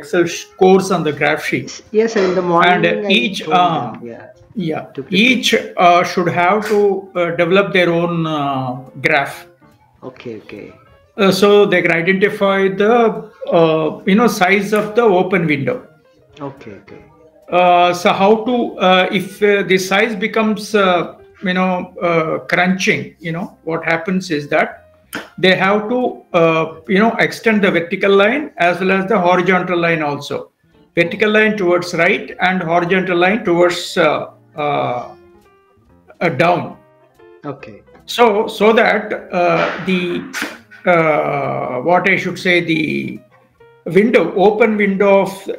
Excel course on the graph sheet. Yes, sir. In the morning, And each to prepare. each should have to develop their own graph. Okay. So they can identify the size of the open window. Okay. So how to if the size becomes crunching, what happens is that they have to extend the vertical line as well as the horizontal line also. Vertical line towards right and horizontal line towards down. Okay. So that the what I should say, the open window of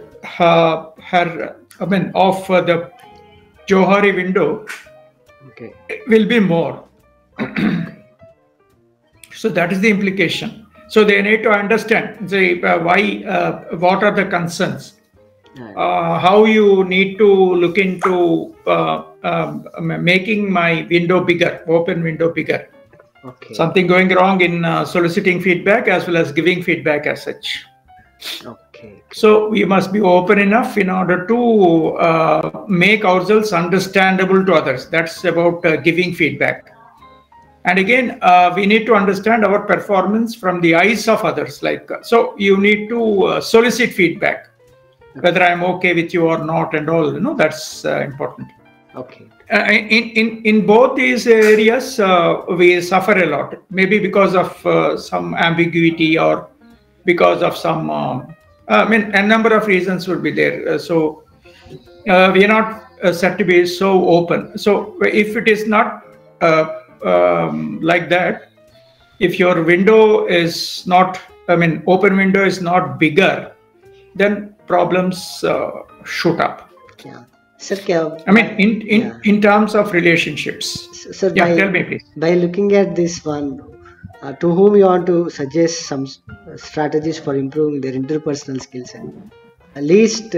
of the Johari window will be more. So that is the implication. So they need to understand what are the concerns, how you need to look into making my window bigger, open window bigger. Okay. Something going wrong in soliciting feedback as well as giving feedback as such. Okay. So we must be open enough in order to make ourselves understandable to others. That's about giving feedback. And again, we need to understand our performance from the eyes of others. So you need to solicit feedback, whether I'm okay with you or not, and all. That's important. Okay. In both these areas, we suffer a lot. Maybe because of some ambiguity or because of some. A number of reasons would be there. So we are not said to be so open. So if it is not like that, if your window is not, open window is not bigger, then problems shoot up. Yeah. Sir, in terms of relationships. Sir, tell me please. By looking at this one, to whom you want to suggest some strategies for improving their interpersonal skills and least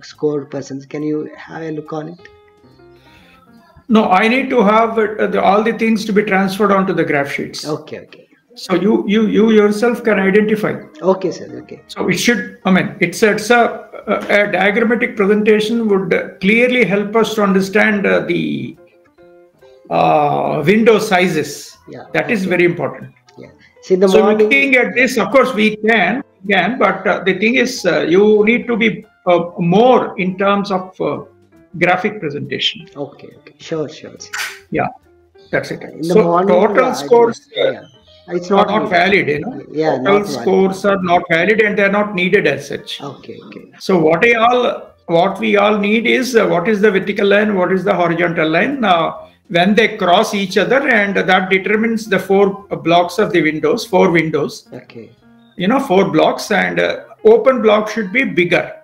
scored persons, can you have a look on it? No, I need to have all the things to be transferred onto the graph sheets. Okay. So you yourself can identify. Okay, sir. Okay. So it should. It's a diagrammatic presentation would clearly help us to understand the window sizes. Yeah. That is very important. Yeah. See, in the so morning, looking at this, of course, we can, but the thing is, you need to be more in terms of graphic presentation. Okay. Sure. Yeah, that's it. In the morning, total scores it's not valid. Yeah, total scores are not valid and they are not needed as such. Okay. So what we all need is what is the vertical line, what is the horizontal line. When they cross each other, and that determines the 4 blocks of the windows, 4 windows. Okay. 4 blocks, and open block should be bigger.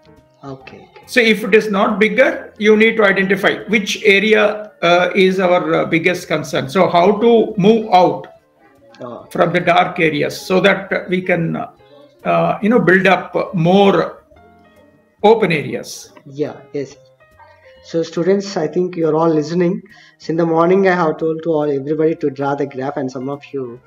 Okay. So if it is not bigger, you need to identify which area is our biggest concern. So how to move out from the dark areas so that we can, build up more open areas. Yeah. Yes. So students, I think you're all listening. So in the morning, I have told to everybody to draw the graph, and some of you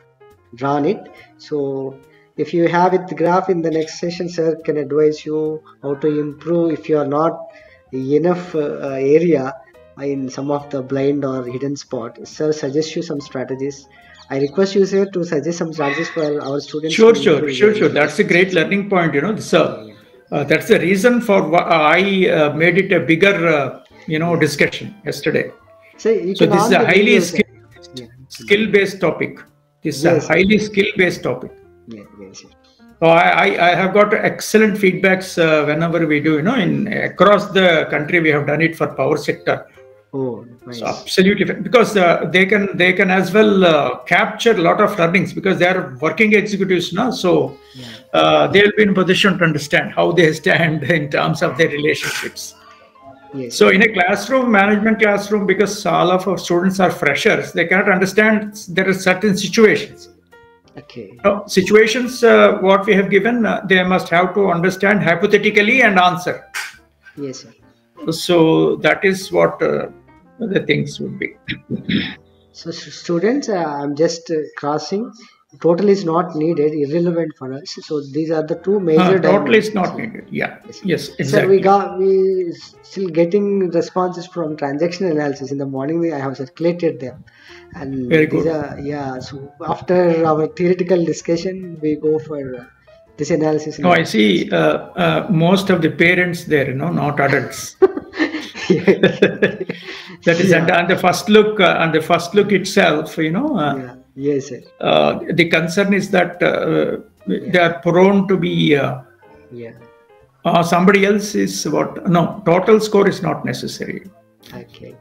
drawn it. So if you have it, the graph, in the next session, sir can advise you how to improve if you are not enough area in some of the blind or hidden spot. Sir, suggest you some strategies. I request you, sir, to suggest some strategies for our students. Sure. That's a great learning point, sir. That's the reason for why I made it a bigger, discussion yesterday. So this is a highly skill-based topic. This is a highly skill-based topic. Yes. So I have got excellent feedbacks whenever we do, across the country. We have done it for power sector. Oh, nice. So absolutely, because they can as well capture a lot of learnings because they are working executives now. So they'll be in position to understand how they stand in terms of their relationships. Yes. So in a classroom, management classroom, because all of our students are freshers, they cannot understand there are certain situations. Okay. Situations, what we have given, they must have to understand hypothetically and answer. Yes, sir. So that is what the things would be. So students, I'm just crossing. total is not needed, irrelevant for us. So these are the two major Total is dimensions. not needed. Yeah. Yes, Sir, exactly. we still getting responses from transaction analysis. In the morning, I have circulated them, and Very these good. are So after our theoretical discussion, we go for this analysis. No, I see most of the parents there, not adults. That is, and on the first look, itself, Yeah. Yes, sir. the concern is that they are prone to be Yeah. somebody else is what? No, total score is not necessary. Okay.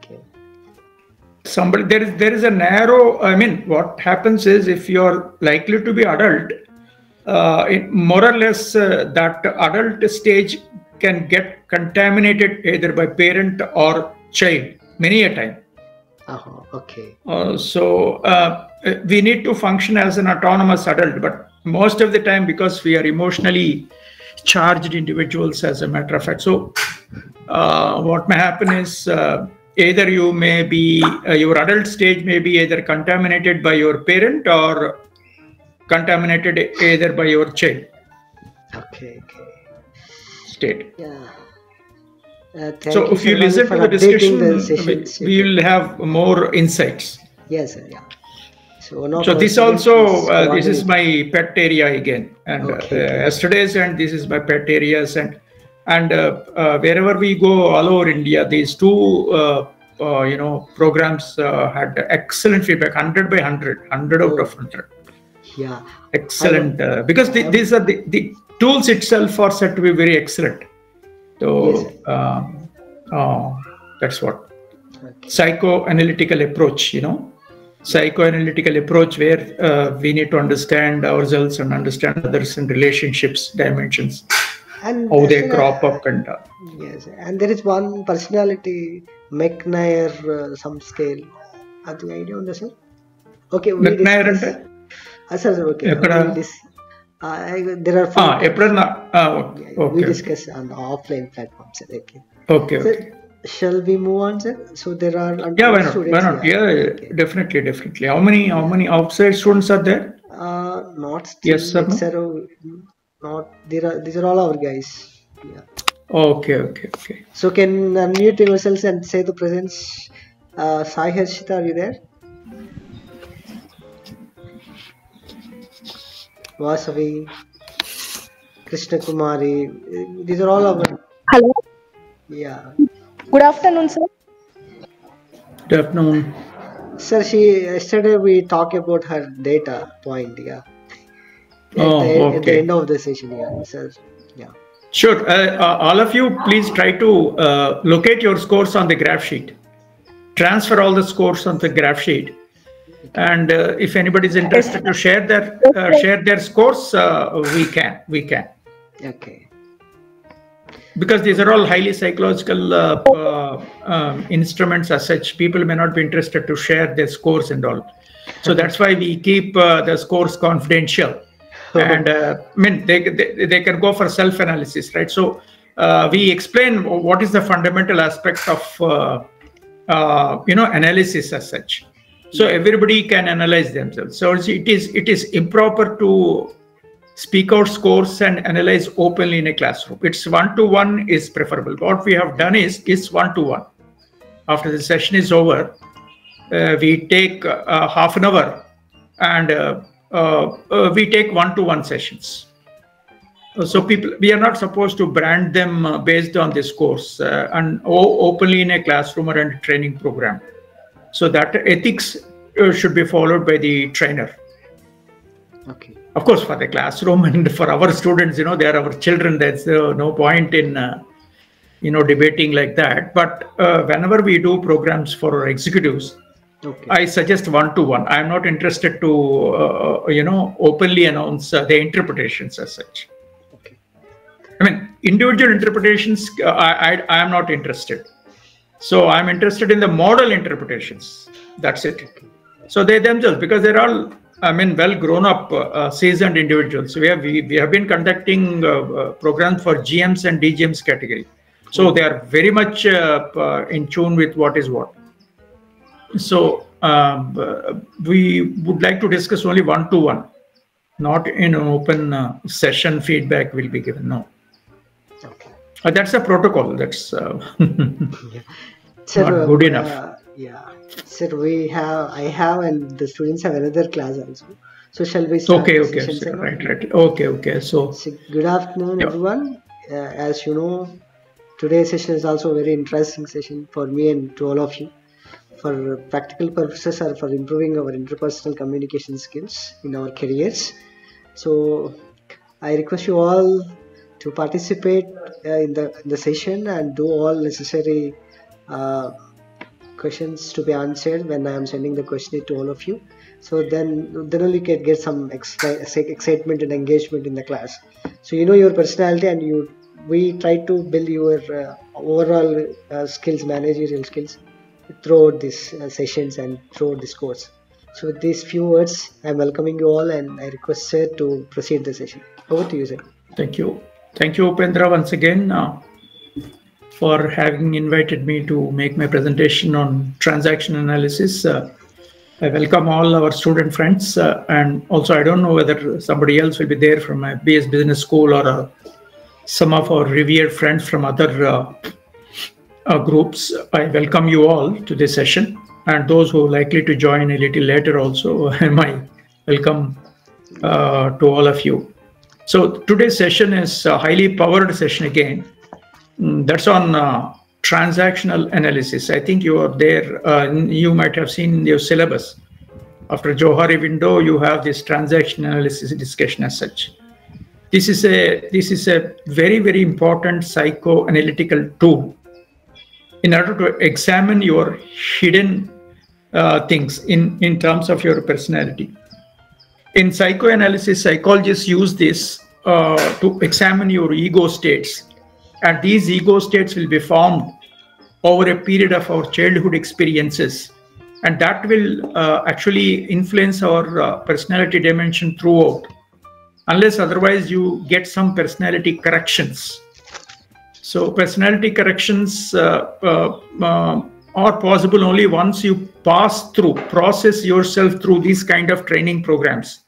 Somebody there is a narrow. I mean, what happens is if you are likely to be adult, more or less that adult stage can get contaminated either by parent or child many a time. Okay. So we need to function as an autonomous adult, but most of the time, because we are emotionally charged individuals, as a matter of fact. So what may happen is either you may be your adult stage may be either contaminated by your parent or contaminated either by your child. Okay. State. Yeah. So if you listen to the discussion, we will have more insights. Yes, sir. Yeah. So this also, this is my pet area again, and yesterday's, and this is my pet areas, and wherever we go all over India, these two programs had excellent feedback, 100 by 100, 100 out of 100. Yeah, excellent. Because these are the tools itself are said to be very excellent. So that's what psychoanalytical approach, psychoanalytical approach where we need to understand ourselves and understand others and relationships, dimensions, and how they crop up. And yes, and there is one personality, McNair, some scale. Have the idea on this, sir? Okay, we discuss. Sir, okay. There are four. We discuss on the offline platforms. Okay. Sir, shall we move on, sir? So there are why not? Definitely. How many outside students are there? Not still. Yes, sir. Not there. These are all our guys. Yeah. Okay. So can unmute yourselves and say the presence. Sai Harshita, are you there? Vasavi, Krishna Kumari, these are all our. Hello. Yeah. Good afternoon, sir. Good afternoon. Sir, yesterday we talked about her data point, yeah. At the end of the session, yeah, sir. Yeah. Sure. All of you, please try to locate your scores on the graph sheet. Transfer all the scores on the graph sheet. And if anybody is interested to share their scores, we can. Okay. Because these are all highly psychological instruments as such. People may not be interested to share their scores and all. So that's why we keep the scores confidential. And they can go for self-analysis, right? So we explain what is the fundamental aspect of analysis as such. So everybody can analyze themselves. So it is improper to speak out scores and analyze openly in a classroom. It's one-to-one is preferable. What we have done is one-to-one. After the session is over, we take half an hour and we take one-to-one sessions. So we are not supposed to brand them based on this course and openly in a classroom or in a training program. So that ethics should be followed by the trainer. Okay. Of course, for the classroom and for our students, they are our children. There's no point in debating like that. But whenever we do programs for our executives, I suggest one-to-one. I'm not interested to openly announce the interpretations as such. Okay. I mean, individual interpretations, I am not interested. So I'm interested in the model interpretations. That's it. Okay. So they themselves, because they're all, well grown up, seasoned individuals. We have been conducting programs for GMs and DGMs category. So they are very much in tune with what is what. So we would like to discuss only one-to-one. not in an open session feedback will be given. No. Okay. That's a protocol. That's Yeah. Sir, not good enough. Yeah. Sir, I have, and the students have another class also. So shall we start Okay, the okay, session, sir? right. Okay. So good afternoon, everyone. As you know, today's session is also a very interesting session for me and to all of you. For practical purposes or for improving our interpersonal communication skills in our careers. So I request you all to participate in the session and do all necessary questions to be answered when I am sending the questionnaire to all of you. So then only can get some excitement and engagement in the class. So you know your personality, and we try to build your overall skills, managerial skills, throughout these sessions and throughout this course. So with these few words, I am welcoming you all, and I request sir to proceed the session. Over to you, sir. Thank you, Upendra, once again for having invited me to make my presentation on transaction analysis. I welcome all our student friends, and also I don't know whether somebody else will be there from my BS Business School or some of our revered friends from other groups. I welcome you all to this session, and those who are likely to join a little later also, my welcome to all of you. So today's session is a highly powered session again. That's on transactional analysis. I think you are there. You might have seen in your syllabus. After Johari window, you have this transaction analysis discussion as such. This is a very, very important psychoanalytical tool in order to examine your hidden things in terms of your personality. In psychoanalysis, psychologists use this to examine your ego states. And these ego states will be formed over a period of our childhood experiences. And that will actually influence our personality dimension throughout, unless otherwise you get some personality corrections. So personality corrections are possible only once you process yourself through these kind of training programs,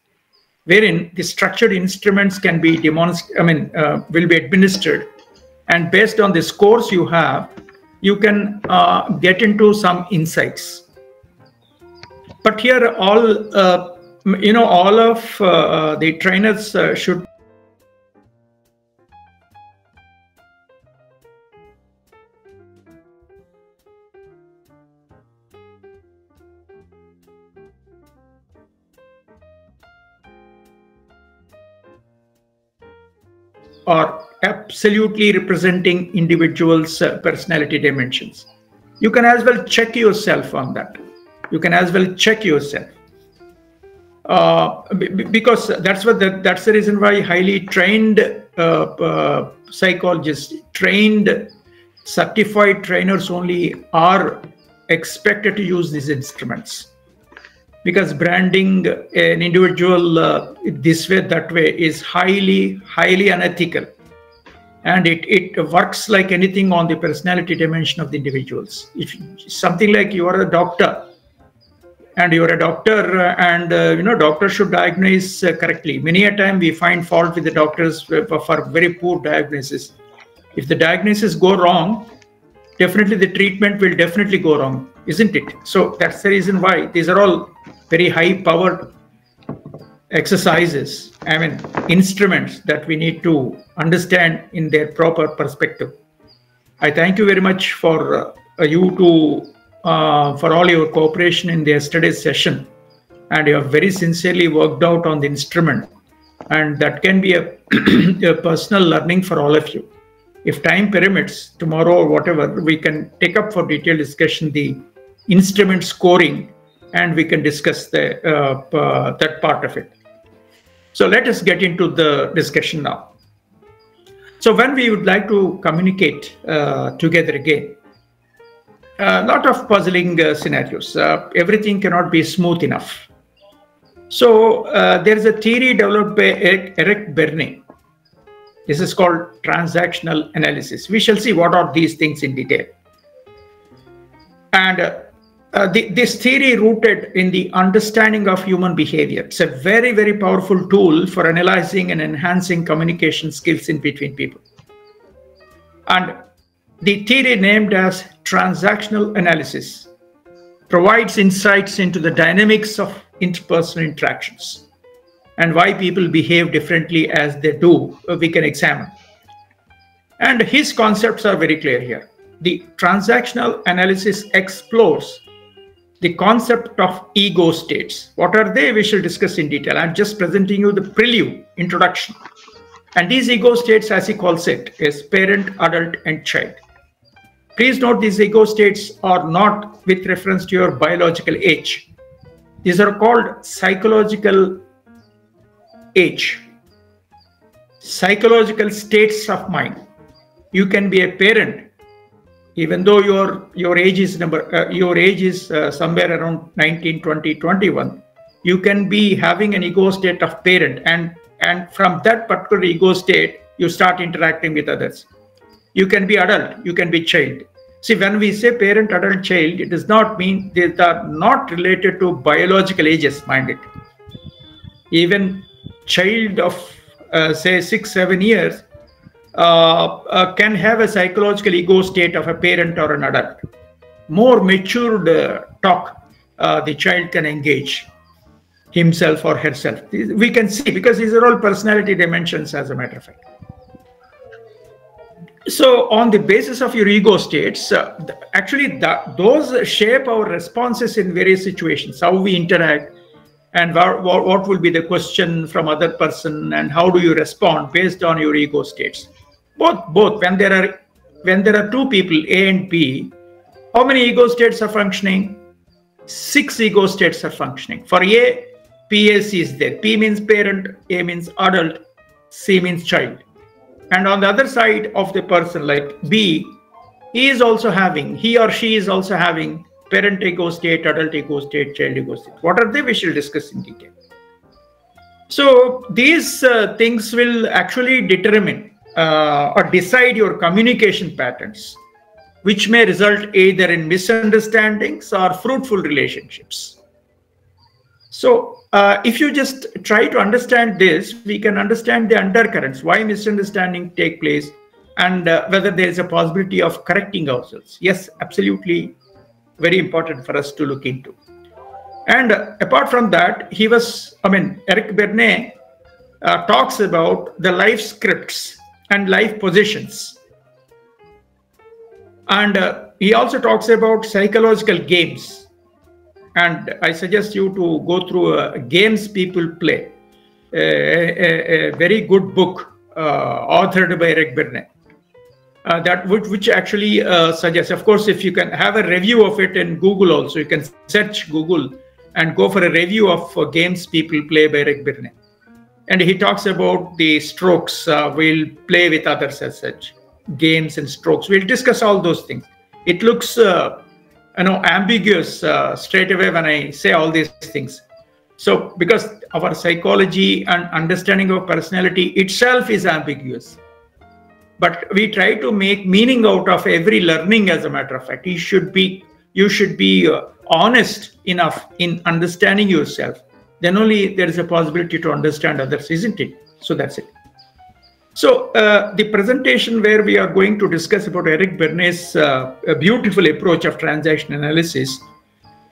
wherein the structured instruments can be will be administered. And based on the scores you have, you can get into some insights. But here, all of the trainers should are absolutely representing individuals' personality dimensions. You can as well check yourself on that. Because that's the reason why highly trained psychologists, trained certified trainers only are expected to use these instruments. Because branding an individual this way, that way is highly unethical. And it works like anything on the personality dimension of the individuals. If something like you are a doctor, and doctor should diagnose correctly. Many a time we find fault with the doctors for very poor diagnosis. If the diagnosis go wrong, definitely the treatment will definitely go wrong, isn't it? So that's the reason why these are all very high-powered exercises, instruments that we need to understand in their proper perspective. I thank you very much for for all your cooperation in the yesterday's session, and you have very sincerely worked out on the instrument, and that can be a personal learning for all of you. If time permits, tomorrow or whatever, we can take up for detailed discussion the instrument scoring, and we can discuss that part of it. So let us get into the discussion now. So when we would like to communicate together again, a lot of puzzling scenarios. Everything cannot be smooth enough. So there is a theory developed by Eric Berne. This is called transactional analysis. We shall see what are these things in detail. And this theory rooted in the understanding of human behavior. It's a very, very powerful tool for analyzing and enhancing communication skills in between people. And the theory, named as transactional analysis, provides insights into the dynamics of interpersonal interactions and why people behave differently as they do, we can examine. And his concepts are very clear here. The transactional analysis explores the concept of ego states. What are they? We shall discuss in detail. I'm just presenting you the prelude, introduction. And these ego states, as he calls it, is parent, adult, and child. Please note, these ego states are not with reference to your biological age. These are called psychological age, psychological states of mind. You can be a parent even though your age is somewhere around 19, 20, 21. You can be having an ego state of parent, and from that particular ego state you start interacting with others. You can be adult, you can be child. See, when we say parent, adult, child, it does not mean they are not related to biological ages, mind it. Even child of say 6-7 years can have a psychological ego state of a parent or an adult. More matured talk the child can engage himself or herself. We can see, because these are all personality dimensions, as a matter of fact. So on the basis of your ego states, those shape our responses in various situations, how we interact, and what will be the question from other person, and how do you respond based on your ego states. Both when there are two people, A and B, how many ego states are functioning? 6 ego states are functioning. For A, P, A, C is there. P means parent, A means adult, C means child. And on the other side of the person, like B, he or she is also having parent ego state, adult ego state, child ego state. What are they? We shall discuss in detail. So these things will actually determine or decide your communication patterns, which may result either in misunderstandings or fruitful relationships. So if you just try to understand this, we can understand the undercurrents, why misunderstanding take place, and whether there is a possibility of correcting ourselves. Yes, absolutely, very important for us to look into. And apart from that, Eric Berne talks about the life scripts and life positions. And he also talks about psychological games. And I suggest you to go through games people play, a very good book authored by Eric Berne. Which actually suggests, of course, if you can have a review of it in Google also, you can search Google and go for a review of games people play by Eric Berne. And he talks about the strokes. We'll play with others as such, games and strokes. We'll discuss all those things. It looks ambiguous straight away when I say all these things. So because our psychology and understanding of personality itself is ambiguous. But we try to make meaning out of every learning, as a matter of fact. You should be honest enough in understanding yourself. Then only there is a possibility to understand others, isn't it? So that's it. So the presentation where we are going to discuss about Eric Berne's beautiful approach of transaction analysis,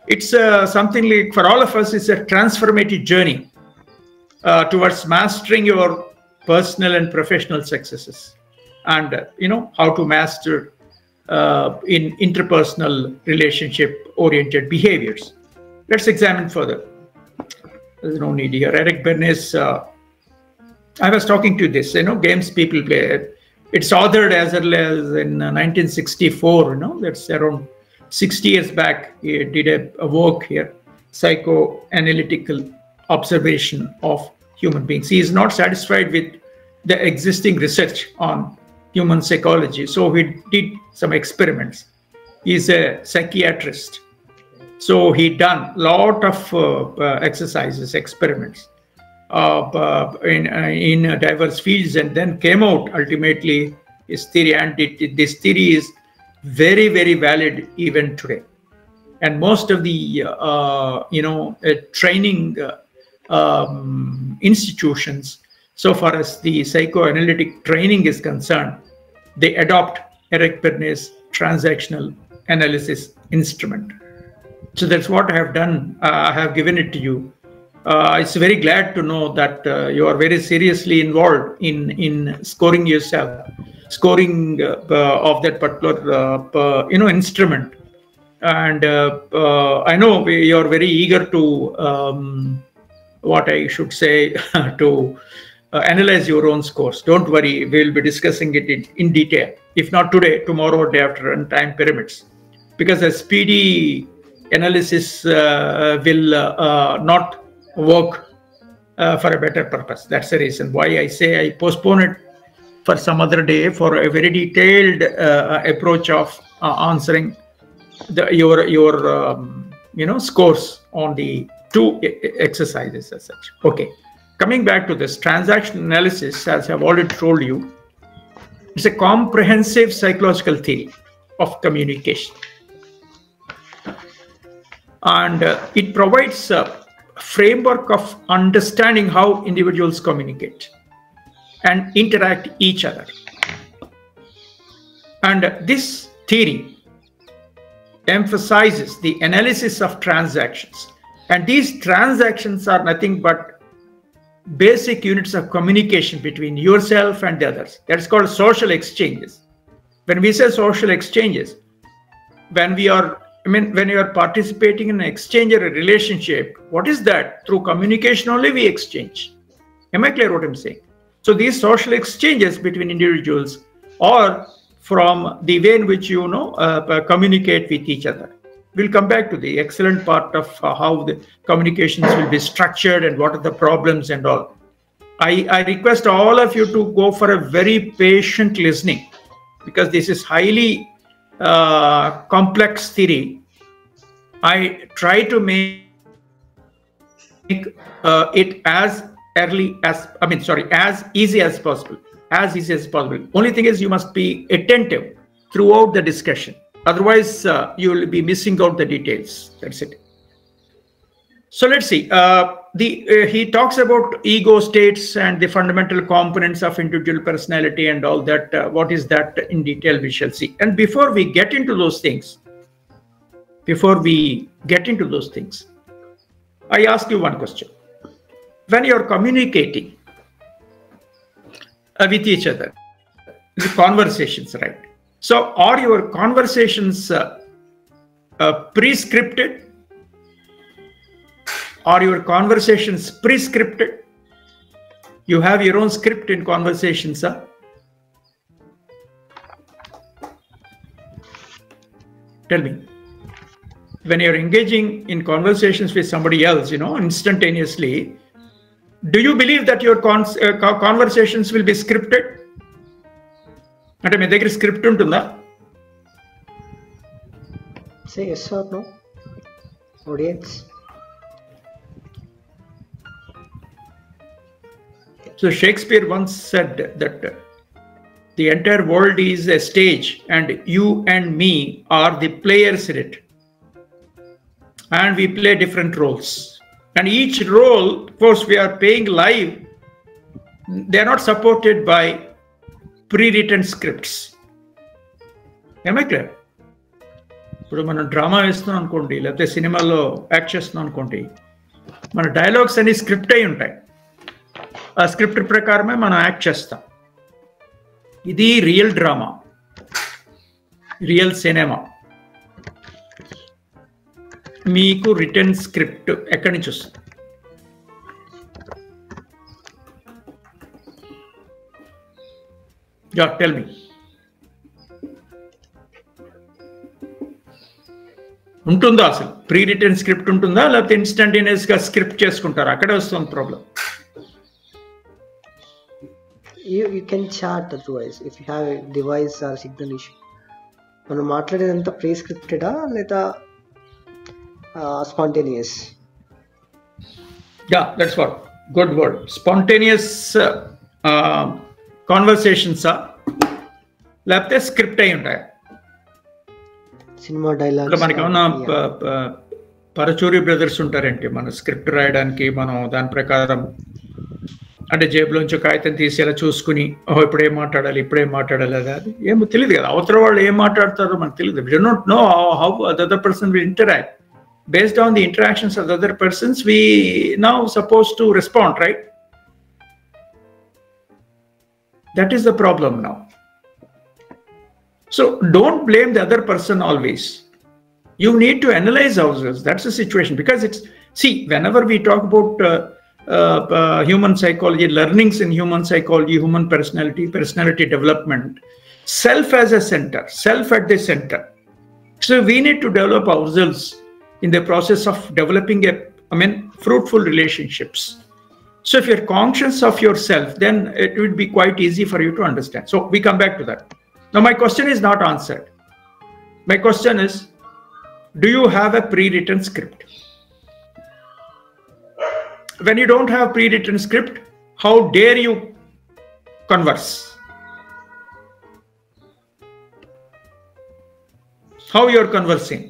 it's something like, for all of us, it's a transformative journey towards mastering your personal and professional successes. And how to master in interpersonal relationship-oriented behaviors. Let's examine further. There's no need here. Eric Berne's, I was talking to this, games people play. It's authored as early as in 1964, that's around 60 years back. He did a work here, psychoanalytical observation of human beings. He is not satisfied with the existing research on human psychology, so he did some experiments. He's a psychiatrist, so he done a lot of exercises, experiments in diverse fields, and then came out ultimately his theory. And this theory is very, very valid even today. and most of the training institutions, so far as the psychoanalytic training is concerned, they adopt Eric Berner's transactional analysis instrument. So that's what I have done. I have given it to you. It's very glad to know that you are very seriously involved in scoring yourself, scoring of that particular instrument. And I know you are very eager to what I should say to analyze your own scores. Don't worry, we'll be discussing it in detail. If not today, tomorrow or day after, on time pyramids, because a speedy analysis will not work for a better purpose. That's the reason why I say I postpone it for some other day for a very detailed approach of answering your scores on the two exercises as such. Okay, coming back to this transaction analysis, as I've already told you, it's a comprehensive psychological theory of communication, and it provides a framework of understanding how individuals communicate and interact each other. And this theory emphasizes the analysis of transactions, and these transactions are nothing but basic units of communication between yourself and the others. That's called social exchanges. When we say social exchanges, when you are participating in an exchange or a relationship, what is that? Through communication only we exchange. Am I clear what I'm saying? So these social exchanges between individuals are from the way in which you communicate with each other. We'll come back to the excellent part of how the communications will be structured and what are the problems and all. I request all of you to go for a very patient listening, because this is highly complex theory. I try to make it as easy as possible. Only thing is, you must be attentive throughout the discussion. Otherwise, you will be missing out the details. That's it. So let's see. He talks about ego states and the fundamental components of individual personality and all that. What is that in detail? We shall see. And before we get into those things, I ask you one question. When you are communicating with each other, the conversations, right? So are your conversations pre-scripted? Are your conversations pre-scripted? You have your own script in conversations, huh? Tell me. When you're engaging in conversations with somebody else, instantaneously, do you believe that your conversations will be scripted? అంటే మీ దగ్గర script ఉంటుందా? Say yes or no, audience. So Shakespeare once said that the entire world is a stage and you and me are the players in it. And we play different roles. And each role, of course, we are playing live. They are not supported by pre-written scripts. Am I clear? ఇప్పుడు మనం drama వేస్తున్నాం అనుకోండి, లేకపోతే సినిమాలో act చేస్తున్నాం అనుకోండి, మన dialogues అన్ని స్క్రిప్ట్ అయి ఉంటాయి. ఆ స్క్రిప్ట్ ప్రకారమే మనం యాక్ట్ చేస్తాం. ఇది రియల్ డ్రామా, రియల్ సినిమా. మీకు రిటర్న్ స్క్రిప్ట్ ఎక్కడి నుంచి వస్తుంది? Tell me. ఉంటుందా అసలు? ప్రీ రిటర్న్ స్క్రిప్ట్ ఉంటుందా, లేకపోతే ఇన్స్టంటేనియస్ గా స్క్రిప్ట్ చేసుకుంటారా? అక్కడే వస్తుంది problem. You can chat otherwise if you have a device or signal issue. మనం మాట్లాడేదంతా ప్రీ స్క్రిప్టెడా లేదా spontaneous? Yeah, that's what. Good word. Spontaneous conversations లేకపోతే స్క్రిప్ట్ అయి ఉంటాయి. సినిమా డైలాగ్స్ మనకి ఏమన్నా పరచూరి బ్రదర్స్ ఉంటారంటే మన స్క్రిప్ట్ రాయడానికి మనం దాని ప్రకారం అంటే జేబులోంచి కాగితం తీసేలా చూసుకుని ఇప్పుడు ఏం మాట్లాడాలి అది ఏమో తెలియదు కదా, అవతల వాళ్ళు ఏం మాట్లాడతారో మనకు తెలియదు. We don't know how other person will interact. Based on the interactions of the other persons, we now supposed to respond, right? That is the problem now. So don't blame the other person always. You need to analyze ourselves. That's the situation. Because whenever we talk about human psychology, learnings in human psychology, human personality development, self as a center, self at the center. So we need to develop ourselves in the process of developing fruitful relationships. So if you're conscious of yourself, then it would be quite easy for you to understand. So we come back to that. Now my question is not answered. My question is, do you have a pre-written script? When you don't have pre-written script, how dare you converse? How you're conversing?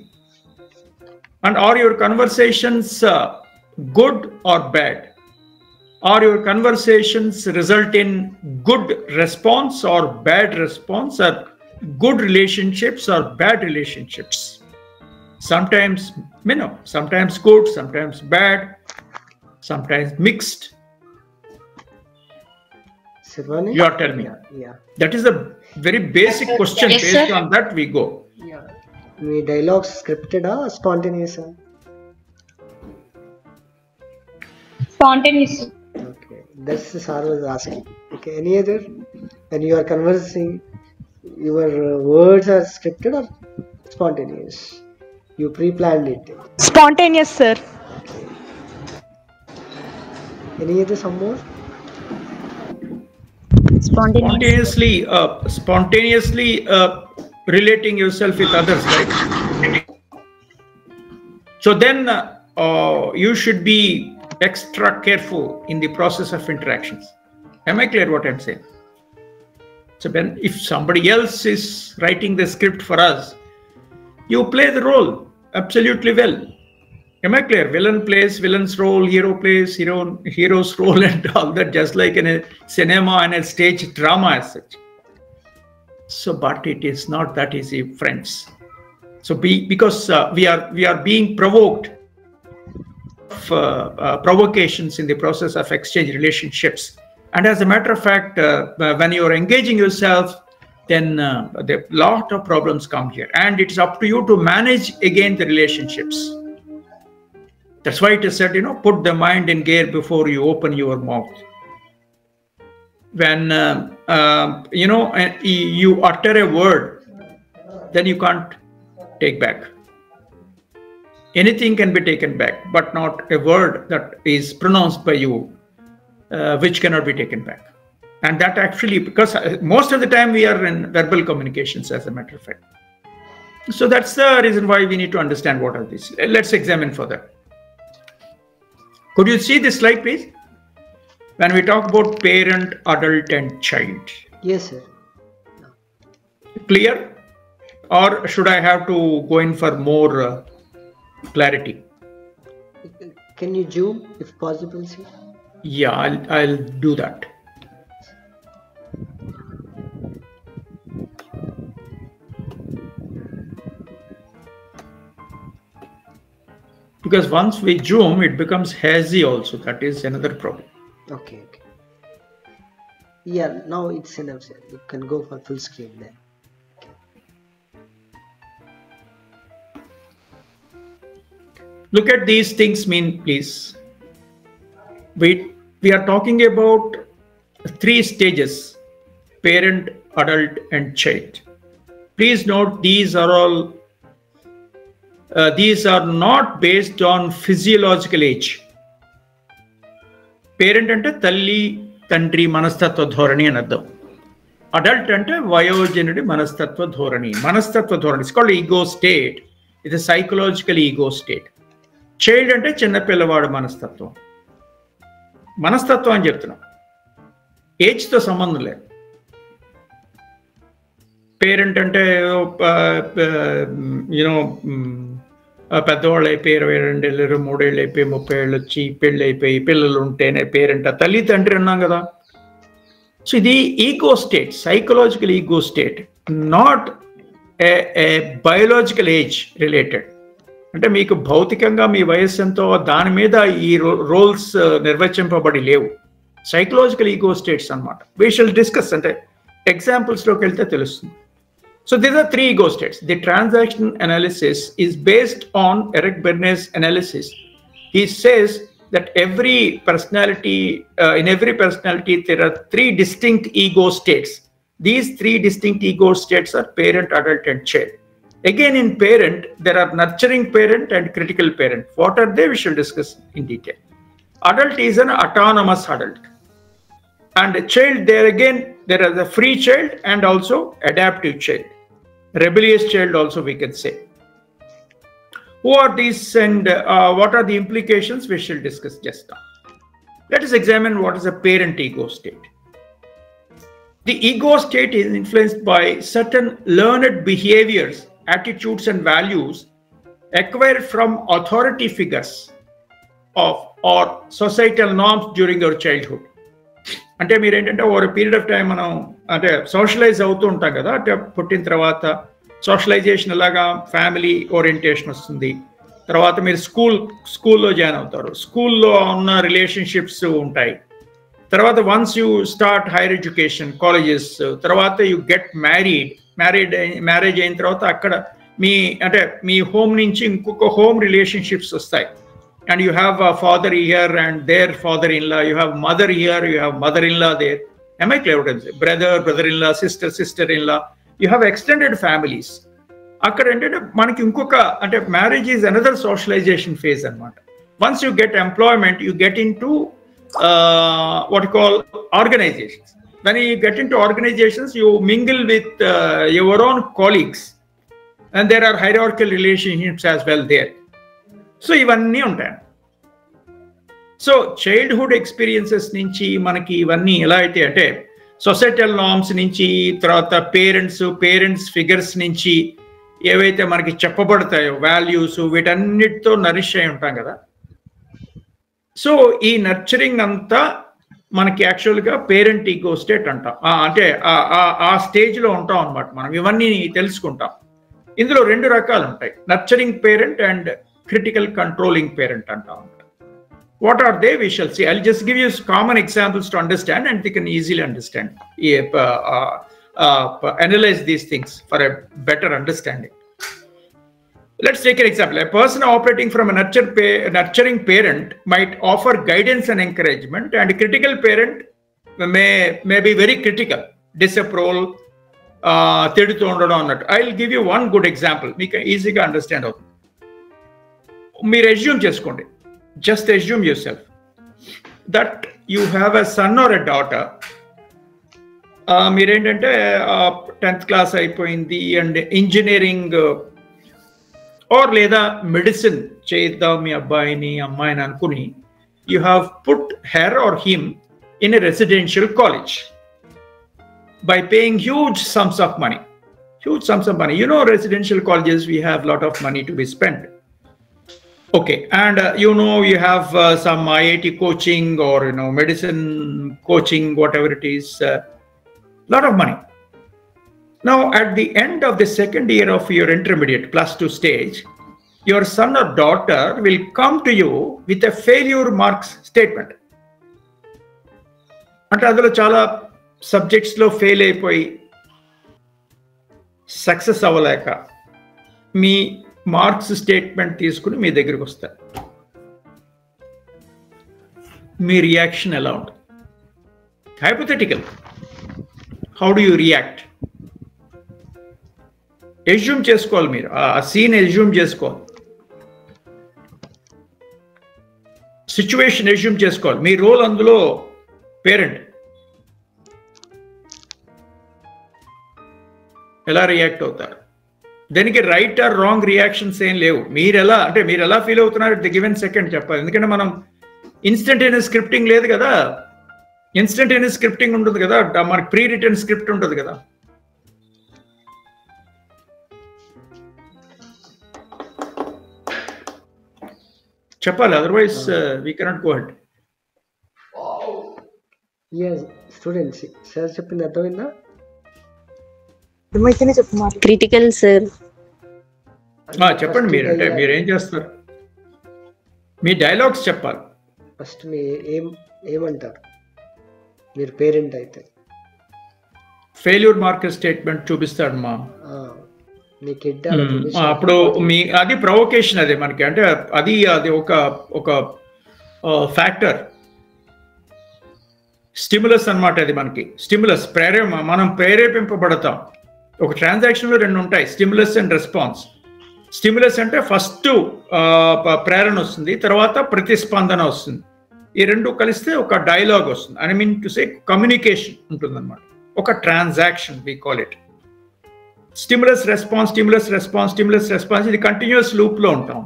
And are your conversations good or bad? Are your conversations result in good response or bad response, or good relationships or bad relationships? Sometimes, sometimes good, sometimes bad, sometimes mixed. Sirvani? You are telling me. Yeah. That is a very basic question. Yes, based on that we go. Yeah. Me dialogues scripted spontaneous? Spontaneous. Okay, that's the sir was asking. Okay, any other? When you are conversing, your words are scripted or spontaneous? You pre-planned it? Spontaneous, sir. Okay. Any other, some more? Spontaneously relating yourself with others, right? So then you should be extra careful in the process of interactions. Am I clear what I'm saying? So when if somebody else is writing the script for us, you play the role absolutely well. Am I clear? Villain plays villain's role, hero plays hero's role, and all that, just like in a cinema and a stage drama as such. So, but it is not that easy, friends. So, because we are being provoked, provocations in the process of exchange relationships, and as a matter of fact, when you are engaging yourself, then a lot of problems come here, and it's up to you to manage again the relationships. That's why it is said, put the mind in gear before you open your mouth. When you utter a word, then you can't take back. Anything can be taken back, but not a word that is pronounced by you, which cannot be taken back. And that actually, because most of the time we are in verbal communications, as a matter of fact. So that's the reason why we need to understand what are these. Let's examine further. Could you see this slide, please? When we talk about parent, adult, and child. Yes, sir. Clear? Or should I have to go in for more clarity? Can you zoom if possible, sir? Yeah, I'll do that. Because once we zoom, it becomes hazy also. That is another problem. Okay. Yeah, now it's enough, sir. You can go for full screen then. Look at these things please. We are talking about 3 stages: parent, adult, and child. Please note, these are not based on physiological age. Parent ante talli tandri manastatva dhorani అని అర్థం. Adult ante vayojanudi manastatva dhorani. It's called ego state. It's a psychological ego state. Child ante chinna pillavaadu మనస్తత్వం అని చెప్తున్నాం. Age తో సంబంధం లేదు. Parent అంటే you know పెద్దవాళ్ళు అయిపోయి 22 ఏళ్ళు 23 ఏళ్ళు అయిపోయి 30 ఏళ్ళు వచ్చి పెళ్ళి అయిపోయి పిల్లలు ఉంటేనే పేరెంట్. తల్లి తండ్రి అన్నాం కదా. సో ఇది ego state, psychological ego state, not a biological age related. అంటే మీకు భౌతికంగా మీ వయస్సు ఎంతో దాని మీద ఈ రోల్స్ నిర్వచింపబడి లేవు. సైకలాజికల్ ఈగో స్టేట్స్ అనమాట. వీ షల్ డిస్కస్, అంటే ఎగ్జాంపుల్స్లోకి వెళ్తే తెలుస్తుంది. So these are 3 ego states. The transaction analysis is based on Eric Berne's analysis. He says that every personality, in every personality, there are 3 distinct ego states. These 3 distinct ego states are parent, adult, and child. Again, in parent, there are nurturing parent and critical parent. What are they? We shall discuss in detail. Adult is an autonomous adult. And a child, there again, there is a free child and also adaptive child. Rebellious child also we can say. Who are these and what are the implications? We shall discuss just now. Let us examine what is a parent ego state. The ego state is influenced by certain learned behaviors, attitudes and values acquired from authority figures of or societal norms during your childhood. అంటే మీరు ఏంటంటే over period of time మనం అంటే socialise అవుతూ ఉంటాం కదా. అంటే పుట్టిన తర్వాత సోషలైజేషన్ ఎలాగా ఫ్యామిలీ ఓరియంటేషన్ వస్తుంది. తర్వాత మీరు స్కూల్లో జాయిన్ అవుతారు. స్కూల్లో ఉన్న రిలేషన్షిప్స్ ఉంటాయి. తర్వాత once you start higher education, colleges, తర్వాత యూ గెట్ మ్యారేజ్ అయిన తర్వాత అక్కడ మీ హోమ్ నుంచి ఇంకొక హోమ్ రిలేషన్షిప్స్ వస్తాయి. And you have a father here and their father-in-law. You have mother here, you have mother-in-law there. Am I clear what I'm saying? Brother, brother-in-law, sister, sister-in-law. You have extended families. అక్కడ ఏంటంటే మనకి ఇంకొక అంటే marriage is another socialization phase అనమాట. Once you get employment, you get into what you call organizations. When you get into organizations, you mingle with your own colleagues. And there are hierarchical relationships as well there. So ఇవన్నీ ఉంటాయి. So childhood experiences నుంచి మనకి ఇవన్నీ ఎలా అయితే అంటే societal norms నుంచి, తర్వాత పేరెంట్స్ ఫిగర్స్ నుంచి ఏవైతే మనకి చెప్పబడతాయో వాల్యూస్, వీటన్నిటితో నరిష్ అయి ఉంటాం కదా. సో ఈ నర్చరింగ్ అంతా మనకి యాక్చువల్గా పేరెంట్ ఈగో స్టేట్ అంటాం. అంటే ఆ స్టేజ్లో ఉంటాం అనమాట. మనం ఇవన్నీ తెలుసుకుంటాం. ఇందులో 2 రకాలు ఉంటాయి, nurturing parent and critical controlling parent antam. What are they? We shall see. I'll just give you common examples to understand, and you can easily understand, analyze these things for a better understanding. Let's take an example. A person operating from a nurturing parent might offer guidance and encouragement, and a critical parent may be very critical, disapproval, తిడుతూ ఉండడం అన్నట్టు. I'll give you one good example. మీకు ఈజీగా understand అవుతుంది. మీరు assume చేసుకోండి, just assume yourself that you have a son or a daughter. మీరేంటంటే 10th class అయిపోయింది అండ్ ఇంజనీరింగ్ ఆర్ లేదా మెడిసిన్ చేద్దాం మీ అబ్బాయిని అమ్మాయిని అనుకుని you have put her or him in a residential college by paying huge sums of money. You know, residential colleges, we have a lot of money to be spent. Okay, and you know, you have some IIT coaching or, you know, medicine coaching, whatever it is, lot of money. Now, at the end of the second year of your intermediate +2 stage, your son or daughter will come to you with a failure marks statement. అంటే అందులో చాలా సబ్జెక్ట్స్లో fail అయిపోయి success అవ్వలేక మీ marks statement తీసుకుని మీ దగ్గరికి వస్తారు. మీ reaction ఎలా ఉంటుంది? Hypothetical, how do you react? Assume చేసుకోవాలి, మీరు ఆ సీన్ ఎజ్యూమ్ చేసుకోవాలి, సిచ్యువేషన్ ఎజ్యూమ్ చేసుకోవాలి. మీ రోల్ అందులో పేరెంట్. ఎలా రియాక్ట్ అవుతారు? దానికి రైట్ ఆర్ రాంగ్ రియాక్షన్స్ ఏం లేవు. మీరు ఎలా ఫీల్ అవుతున్నారు ది గివెన్ సెకండ్ చెప్పాలి. ఎందుకంటే మనం ఇన్స్టంటేనియస్ స్క్రిప్టింగ్ లేదు కదా. ఇన్స్టంటేనియస్ స్క్రిప్టింగ్ ఉంటుంది కదా, మనకి ప్రీ రిటర్న్ స్క్రిప్ట్ ఉంటుంది కదా. చెప్పాలి, otherwise we cannot go head. yes students sir చెప్పింది అర్థమైందా? అర్థమైతేనే చెప్పు. Critical sir. చెప్పండి మీరు, అంటే మీరు ఏం చేస్తారు, మీ డైలాగ్స్ చెప్పాలి. ఫస్ట్ మీ ఏమంటారు మీరు పేరెంట్ అయితే? ఫెయిల్యూర్ మార్కెట్ స్టేట్మెంట్ చూపిస్తాడు మా మీ కిడ్ అప్పుడు మీ అది ప్రొవొకేషన్, అదే మనకి అంటే అది ఒక ఫ్యాక్టర్, స్టిమ్యులస్ అన్నమాట. అది మనకి స్టిమ్యులస్, మనం ప్రేరేపింపబడతాం. ఒక ట్రాన్సాక్షన్ లో రెండు ఉంటాయి, స్టిమ్యులస్ అండ్ రెస్పాన్స్. స్టిమ్యులస్ అంటే ఫస్ట్ ప్రేరణ వస్తుంది, తర్వాత ప్రతిస్పందన వస్తుంది. ఈ రెండు కలిస్తే ఒక డైలాగ్ వస్తుంది. I mean to say communication ఉంటుంది అనమాట. ఒక transaction we call it. Stimulus response, stimulus response, stimulus response, ఇది కంటిన్యూస్ లూప్ లో ఉంటాం.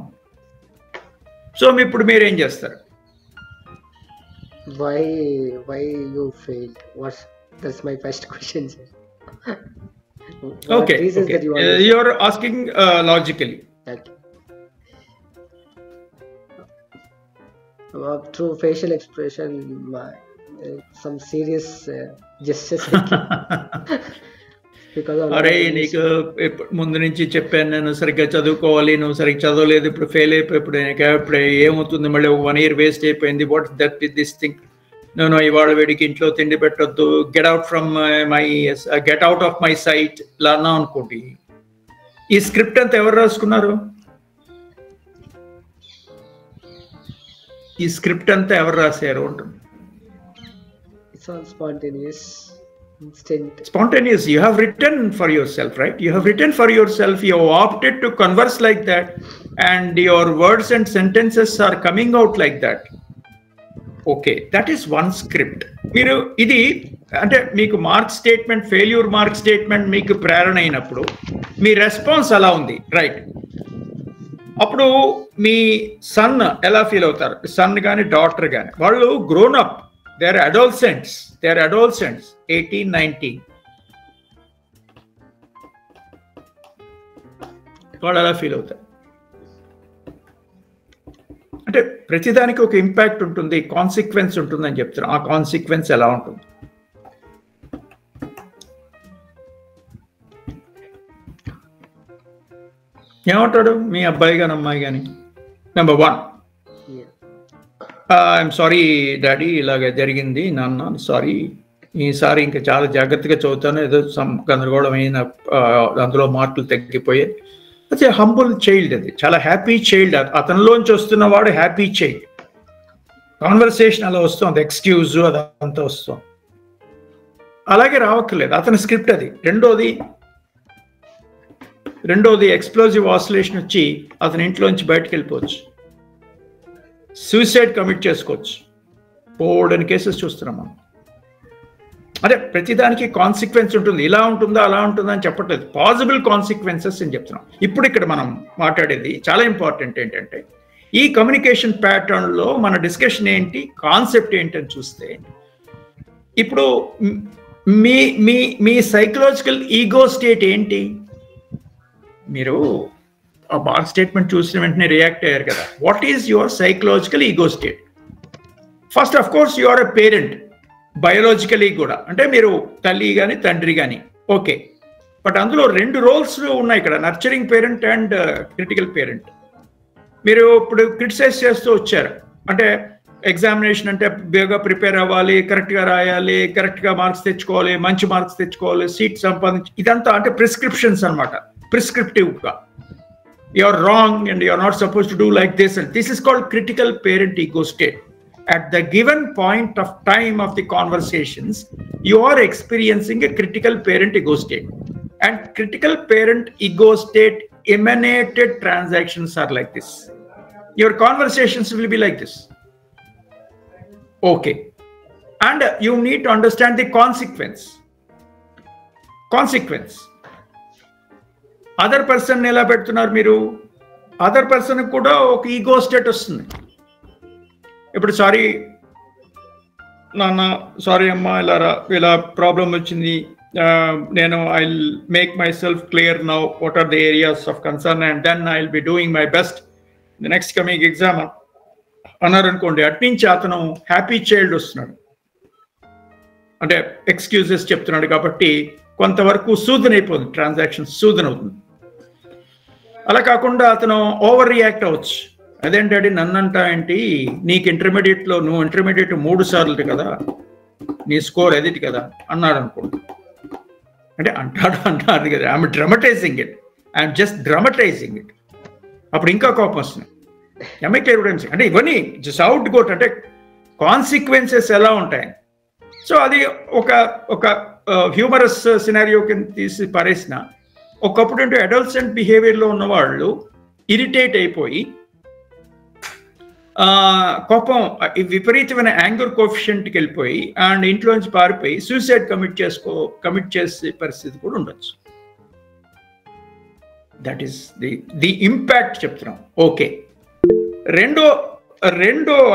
సో ఇప్పుడు మీరు ఏం చేస్తారు? why you failed? That's my first question, sir. Okay. You are asking logically. Okay. Through facial expression, some serious gestures. అరే నీకు ముందు నుంచి చెప్పాను, నేను సరిగ్గా చదువుకోవాలి, నువ్వు సరిగ్గా చదవలేదు, ఇప్పుడు ఫెయిల్ అయిపోయి ఇప్పుడు ఏమవుతుంది, మళ్ళీ 1 year వేస్ట్ అయిపోయింది, what that is this thing, నేను ఇవాళ వీడికి ఇంట్లో తిండి పెట్టొద్దు, get out of my sight ఇలా అన్నా అనుకోండి. ఈ స్క్రిప్ట్ అంతా ఎవరు రాసుకున్నారు? ఈ స్క్రిప్ట్ అంతా ఎవరు రాశారు ఉంటుంది? It's all spontaneous. Spontaneous. You have written for yourself, right? You have written for yourself. You have opted to converse like that, and your words and sentences are coming out like that. Okay, that is one script. మీరు ఇది అంటే మీకు mark statement, failure mark statement మీకు ప్రేరణ అయినప్పుడు మీ response అలా ఉంది, right? అప్పుడు మీ sun ఎలా ఫీల్ అవుతారు? సన్ కానీ డాటర్ కానీ, వాళ్ళు గ్రోన్ అప్, దే ఆర్ అడోల్సెంట్స్, 18, 19. వాళ్ళు అలా ఫీల్ అవుతారు. అంటే ప్రతిదానికి ఒక ఇంపాక్ట్ ఉంటుంది, కాన్సిక్వెన్స్ ఉంటుందని చెప్తారు. ఆ కాన్సిక్వెన్స్ ఎలా ఉంటుంది? ఏమంటాడు మీ అబ్బాయి కానీ అమ్మాయి కానీ? నెంబర్ 1, ఐఎమ్ సారీ డాడీ, ఇలాగ జరిగింది నాన్న, సారీ, ఈసారి ఇంకా చాలా జాగ్రత్తగా చదువుతాను, ఏదో గందరగోళం అయిన అందులో మార్కులు తగ్గిపోయాయి. అదే హంబుల్ చైల్డ్, అది చాలా హ్యాపీ చైల్డ్, అతనిలోంచి వస్తున్నవాడు హ్యాపీ చైల్డ్. కాన్వర్సేషన్ అలా వస్తుంది, ఎక్స్క్యూజ్ అదంతా వస్తుంది. అలాగే రావక్కర్లేదు, అతని స్క్రిప్ట్ అది. రెండోది ఎక్స్ప్లోజివ్ ఆసిలేషన్ వచ్చి అతని ఇంట్లోంచి బయటకు వెళ్ళిపోవచ్చు, సూసైడ్ కమిట్ చేసుకోవచ్చు. పోడని కేసెస్ చూస్తున్నాం మనం. అదే ప్రతిదానికి కాన్సిక్వెన్స్ ఉంటుంది, ఇలా ఉంటుందా అలా ఉంటుందా అని చెప్పట్లేదు, పాసిబుల్ కాన్సిక్వెన్సెస్ అని చెప్తున్నాం. ఇప్పుడు ఇక్కడ మనం మాట్లాడేది చాలా ఇంపార్టెంట్ ఏంటంటే, ఈ కమ్యూనికేషన్ ప్యాటర్న్లో మన డిస్కషన్ ఏంటి, కాన్సెప్ట్ ఏంటని చూస్తే, ఇప్పుడు మీ మీ మీ సైకలాజికల్ ఈగో స్టేట్ ఏంటి? మీరు ఆ మార్క్ స్టేట్మెంట్ చూసిన వెంటనే రియాక్ట్ అయ్యారు కదా. What is your psychological ego state? First of course you are a parent, biologically కూడా, అంటే మీరు తల్లి కానీ తండ్రి కానీ, ఓకే. బట్ అందులో 2 రోల్స్ ఉన్నాయి ఇక్కడ, nurturing parent and critical parent. మీరు ఇప్పుడు క్రిటిసైజ్ చేస్తూ వచ్చారు, అంటే ఎగ్జామినేషన్ అంటే బాగా ప్రిపేర్ అవ్వాలి, కరెక్ట్గా రాయాలి, కరెక్ట్గా మార్క్స్ తెచ్చుకోవాలి, మంచి మార్క్స్ తెచ్చుకోవాలి, సీట్ సంపాదించి, ఇదంతా అంటే ప్రిస్క్రిప్షన్స్ అనమాట, ప్రిస్క్రిప్టివ్గా. You are wrong and you are not supposed to do like this, and this is called critical parent ego state. At the given point of time of the conversations, you are experiencing a critical parent ego state, and critical parent ego state emanated transactions are like this. Your conversations will be like this, okay, and you need to understand the consequence. Other person ఎలా పెడుతున్నారు మీరు? Other person కూడా ఒక ego state వస్తుంది. ఇప్పుడు sorry నాన్న, sorry అమ్మ, ఇలా ప్రాబ్లం వచ్చింది, నేను I will make myself clear now what are the areas of concern, and then I will be doing my best the next coming exam. అన్నారు అనుకోండి, అట్నుంచి అతను హ్యాపీ చైల్డ్ వస్తున్నాడు, అంటే ఎక్స్క్యూజెస్ చెప్తున్నాడు కాబట్టి కొంతవరకు సూదన్ అయిపోతుంది, ట్రాన్సాక్షన్ సూదన్ అవుతుంది. అలా కాకుండా అతను ఓవర్ రియాక్ట్ అవ్వచ్చు. అదేంటి నన్నంటా ఏంటి, నీకు ఇంటర్మీడియట్లో నువ్వు ఇంటర్మీడియట్ 3 సార్లు కదా, నీ స్కోర్ ఎదిటి కదా అన్నాడు అనుకోండి. అంటే అంటాడు కదా, I'm dramatizing it, I'm just dramatizing it. అప్పుడు ఇంకా కోపం వస్తుంది. అంటే ఇవన్నీ జస్ట్ అవుట్ గోట్, అంటే కాన్సిక్వెన్సెస్ ఎలా ఉంటాయి. సో అది ఒక హ్యూమరస్ సినారియో కింద తీసి పారేసిన. ఒకప్పుడు అంటే అడల్సెంట్ బిహేవియర్లో ఉన్న వాళ్ళు ఇరిటేట్ అయిపోయి కోపం విపరీతమైన యాంగర్ కోఫిషియంట్కి వెళ్ళిపోయి అండ్ ఇంట్లోంచి పారిపోయి సూసైడ్ కమిట్ చేసే పరిస్థితి కూడా ఉండొచ్చు. దట్ ఈస్ ది ఇంపాక్ట్ చెప్తున్నాం. ఓకే, రెండో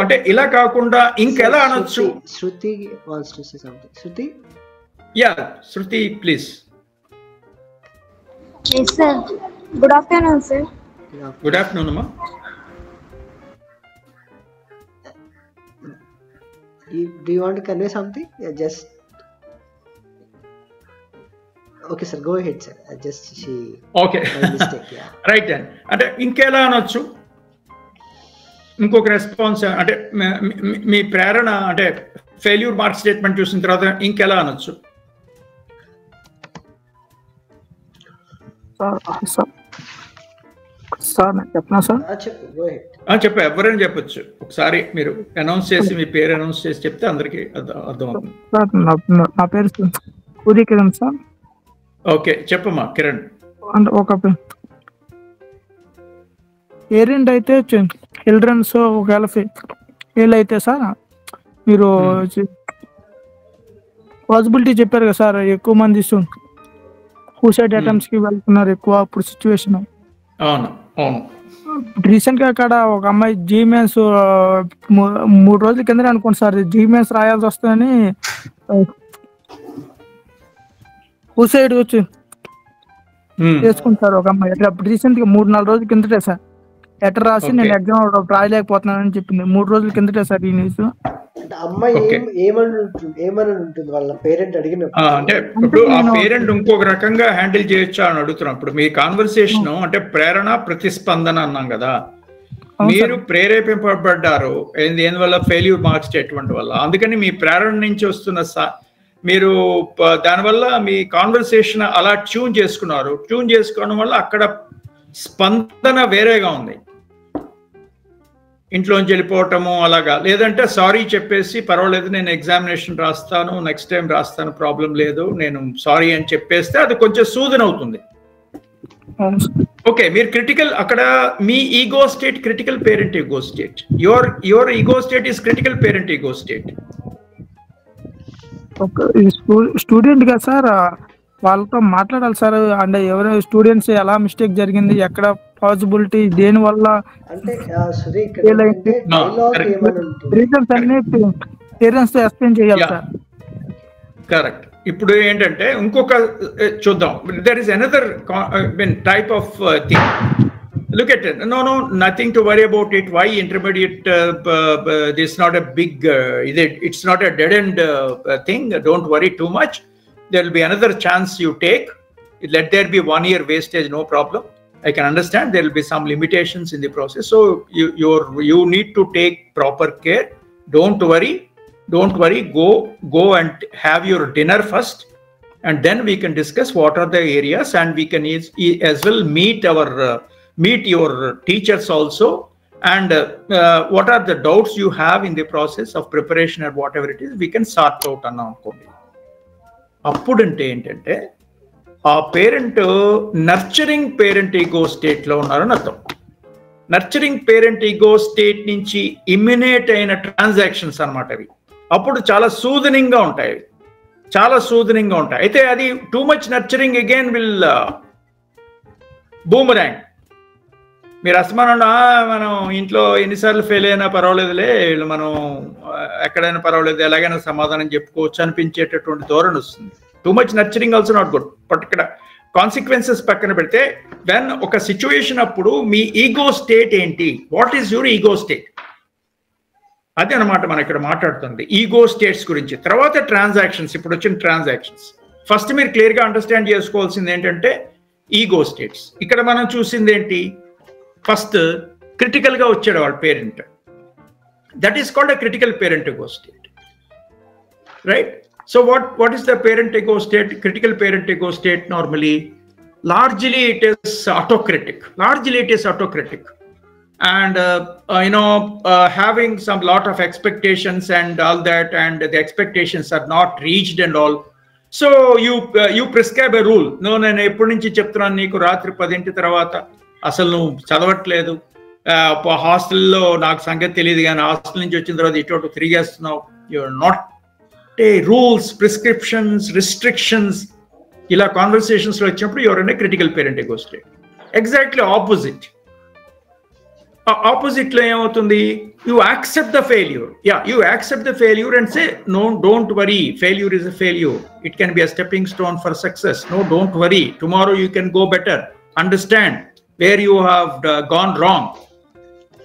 అంటే ఇలా కాకుండా ఇంకెలా అనొచ్చు. శృతి wants to say something. Shruti, yeah Shruti please. Yes sir, good afternoon sir. Good afternoon అమ్మా. Do you want to convey something? Yeah, just okay sir, go ahead sir. Just she okay mistake. Yeah, right and అంటే ఇంకెలా అనొచ్చు. ఇంకొక response అంటే మీ ప్రేరణ అంటే failure mark statement చూసిన తర్వాత ఇంకెలా అనొచ్చు. సార్ నేను చెప్పనా సార్? చెప్పు, go ahead. చెప్ప ఎవరైనా చెప్పొచ్చు. ఒకసారి మీరు అనౌన్స్ చేసి మీ పేరు అనౌన్స్ చేసి చెప్తే అందరికి అర్థమవుతుంది. సార్ నా పేరు పూరి కిరణ్ సార్. ఓకే చెప్పమ్మా కిరణ్. అంటే ఒక పేరెంట్ అయితే చిల్డ్రన్స్ ఒకవేళ ఫెయిల్ అయితే సార్ మీరు పాసిబిలిటీ చెప్పారు కదా సార్, ఎక్కువ మంది సూసైడ్ అటెంప్ట్స్ కి వెళ్తున్నారు ఎక్కువ ఇప్పుడు సిచ్యువేషన్. అవును అవును. రీసెంట్ గా అక్కడ ఒక అమ్మాయి జీమెన్స్ 3 రోజుల కింద అనుకోండి సార్, జీమెన్స్ రాయాల్సి వస్తుందని సూసైడ్ వచ్చి చేసుకుంటారు ఒక అమ్మాయి. రీసెంట్ గా 3-4 రోజుల కిందటే సార్ లెటర్ రాసి నేను ఎగ్జామ్ రాయలేకపోతున్నానని చెప్పింది. 3 రోజుల కిందటే సార్ ఈ న్యూస్. అమ్మాయి ఏమని ఉంటుంది వాళ్ళ పేరెంట్ అడిగినప్పుడు. అంటే ఇప్పుడు ఆ పేరెంట్ ఇంకొక రకంగా హ్యాండిల్ చేయొచ్చా అని అడుగుతున్నాం. ఇప్పుడు మీ కాన్వర్సేషన్ అంటే ప్రేరణ ప్రతిస్పందన అన్నాం కదా, మీరు ప్రేరేపింపబడ్డారు ఎందువల్ల ఫెయిల్యూర్ మార్క్స్ ఎటువంటి వల్ల, అందుకని మీ ప్రేరణ నుంచి వస్తున్న మీరు దానివల్ల మీ కాన్వర్సేషన్ అలా ట్యూన్ చేసుకున్నారు. ట్యూన్ చేసుకోవడం వల్ల అక్కడ స్పందన వేరేగా ఉంది. ఇంట్లోంచి వెళ్ళిపోవటము అలాగా, లేదంటే సారీ చెప్పేసి పర్వాలేదు నేను ఎగ్జామినేషన్ రాస్తాను, నెక్స్ట్ టైం రాస్తాను, ప్రాబ్లం లేదు, నేను సారీ అని చెప్పేస్తే అది కొంచెం సూదన అవుతుంది. ఓకే, మీరు క్రిటికల్ అక్కడ మీ ego state critical parent ego state, your ego state is critical parent ego state. Student గా సార్ వాళ్ళతో మాట్లాడాలి సార్. అంటే ఎవరైనా స్టూడెంట్స్ ఎలా మిస్టేక్ జరిగింది, ఎక్కడ పాసిబిలిటీ, దేని వల్ల రీజన్స్ అన్ని పేరెంట్స్ తో ఎక్స్ప్లెయిన్ చేయాలి సార్. కరెక్ట్. ఇప్పుడు ఏంటంటే ఇంకొక చూద్దాం, there is another type of thing. Look at it. No, nothing to worry about it. Why intermediate? This is not a big. It's not a dead end thing. Don't worry too much. There will be another chance you take. Let there be 1 year wastage. No problem. I can understand there will be some limitations in the process. So you need to take proper care. Don't worry. Go and have your dinner first, and then we can discuss what are the areas, and we can as well meet your teachers also, and what are the doubts you have in the process of preparation or whatever it is, we can sort out అన్నా అనుకోండి. అప్పుడంటే ఏంటంటే ఆ parent nurturing parent ego state లో ఉన్నారని అర్థం. Nurturing parent ego state నుంచి ఇమ్యునేట్ అయిన ట్రాన్సాక్షన్స్ అన్నమాట అవి. అప్పుడు చాలా సూదనింగ్ గా ఉంటాయి, అయితే అది too much nurturing again will boomerang. మీరు అసమానం మనం ఇంట్లో ఎన్నిసార్లు ఫెయిల్ అయినా పర్వాలేదులే, మనం ఎక్కడైనా పర్వాలేదు, ఎలాగైనా సమాధానం చెప్పుకోవచ్చు అనిపించేటటువంటి ధోరణి వస్తుంది. Too much nurturing also not good. But ఇక్కడ కాన్సిక్వెన్సెస్ పక్కన పెడితే, వెన్ ఒక సిచ్యువేషన్ అప్పుడు మీ ఈగో స్టేట్ ఏంటి, what is your ego state, అదే అనమాట మనం ఇక్కడ మాట్లాడుతుంది ఈగో స్టేట్స్ గురించి. తర్వాత ట్రాన్సాక్షన్స్, ఇప్పుడు వచ్చిన ట్రాన్సాక్షన్స్. ఫస్ట్ మీరు క్లియర్గా అండర్స్టాండ్ చేసుకోవాల్సింది ఏంటంటే ఈగో స్టేట్స్. ఇక్కడ మనం చూసింది ఏంటి, ఫస్ట్ క్రిటికల్గా వచ్చాడు వాళ్ళ parent, that is called a critical parent ego state, right? So what is the parent ego state? Critical parent ego state normally, largely it is autocratic. And having some lot of expectations and all that, and the expectations are not reached and all. So you prescribe a rule. No, నేను ఎప్పటి నుంచి చెప్తున్నాను నీకు, రాత్రి 10 తర్వాత అసలు నువ్వు చదవట్లేదు, హాస్టల్లో నాకు సంగతి తెలియదు, కానీ హాస్టల్ నుంచి వచ్చిన తర్వాత ఇటు తిరిగేస్తున్నావు. You're not rules, prescriptions, restrictions, ఇలా కాన్వర్సేషన్స్ లో వచ్చినప్పుడు ఎవరైనా critical parent ego state. Exactly opposite లో ఏమవుతుంది, you accept the failure. You accept the failure and say no, don't worry, failure is a failure, it can be a stepping stone for success. No, don't worry, tomorrow you can go better, understand where you have gone wrong.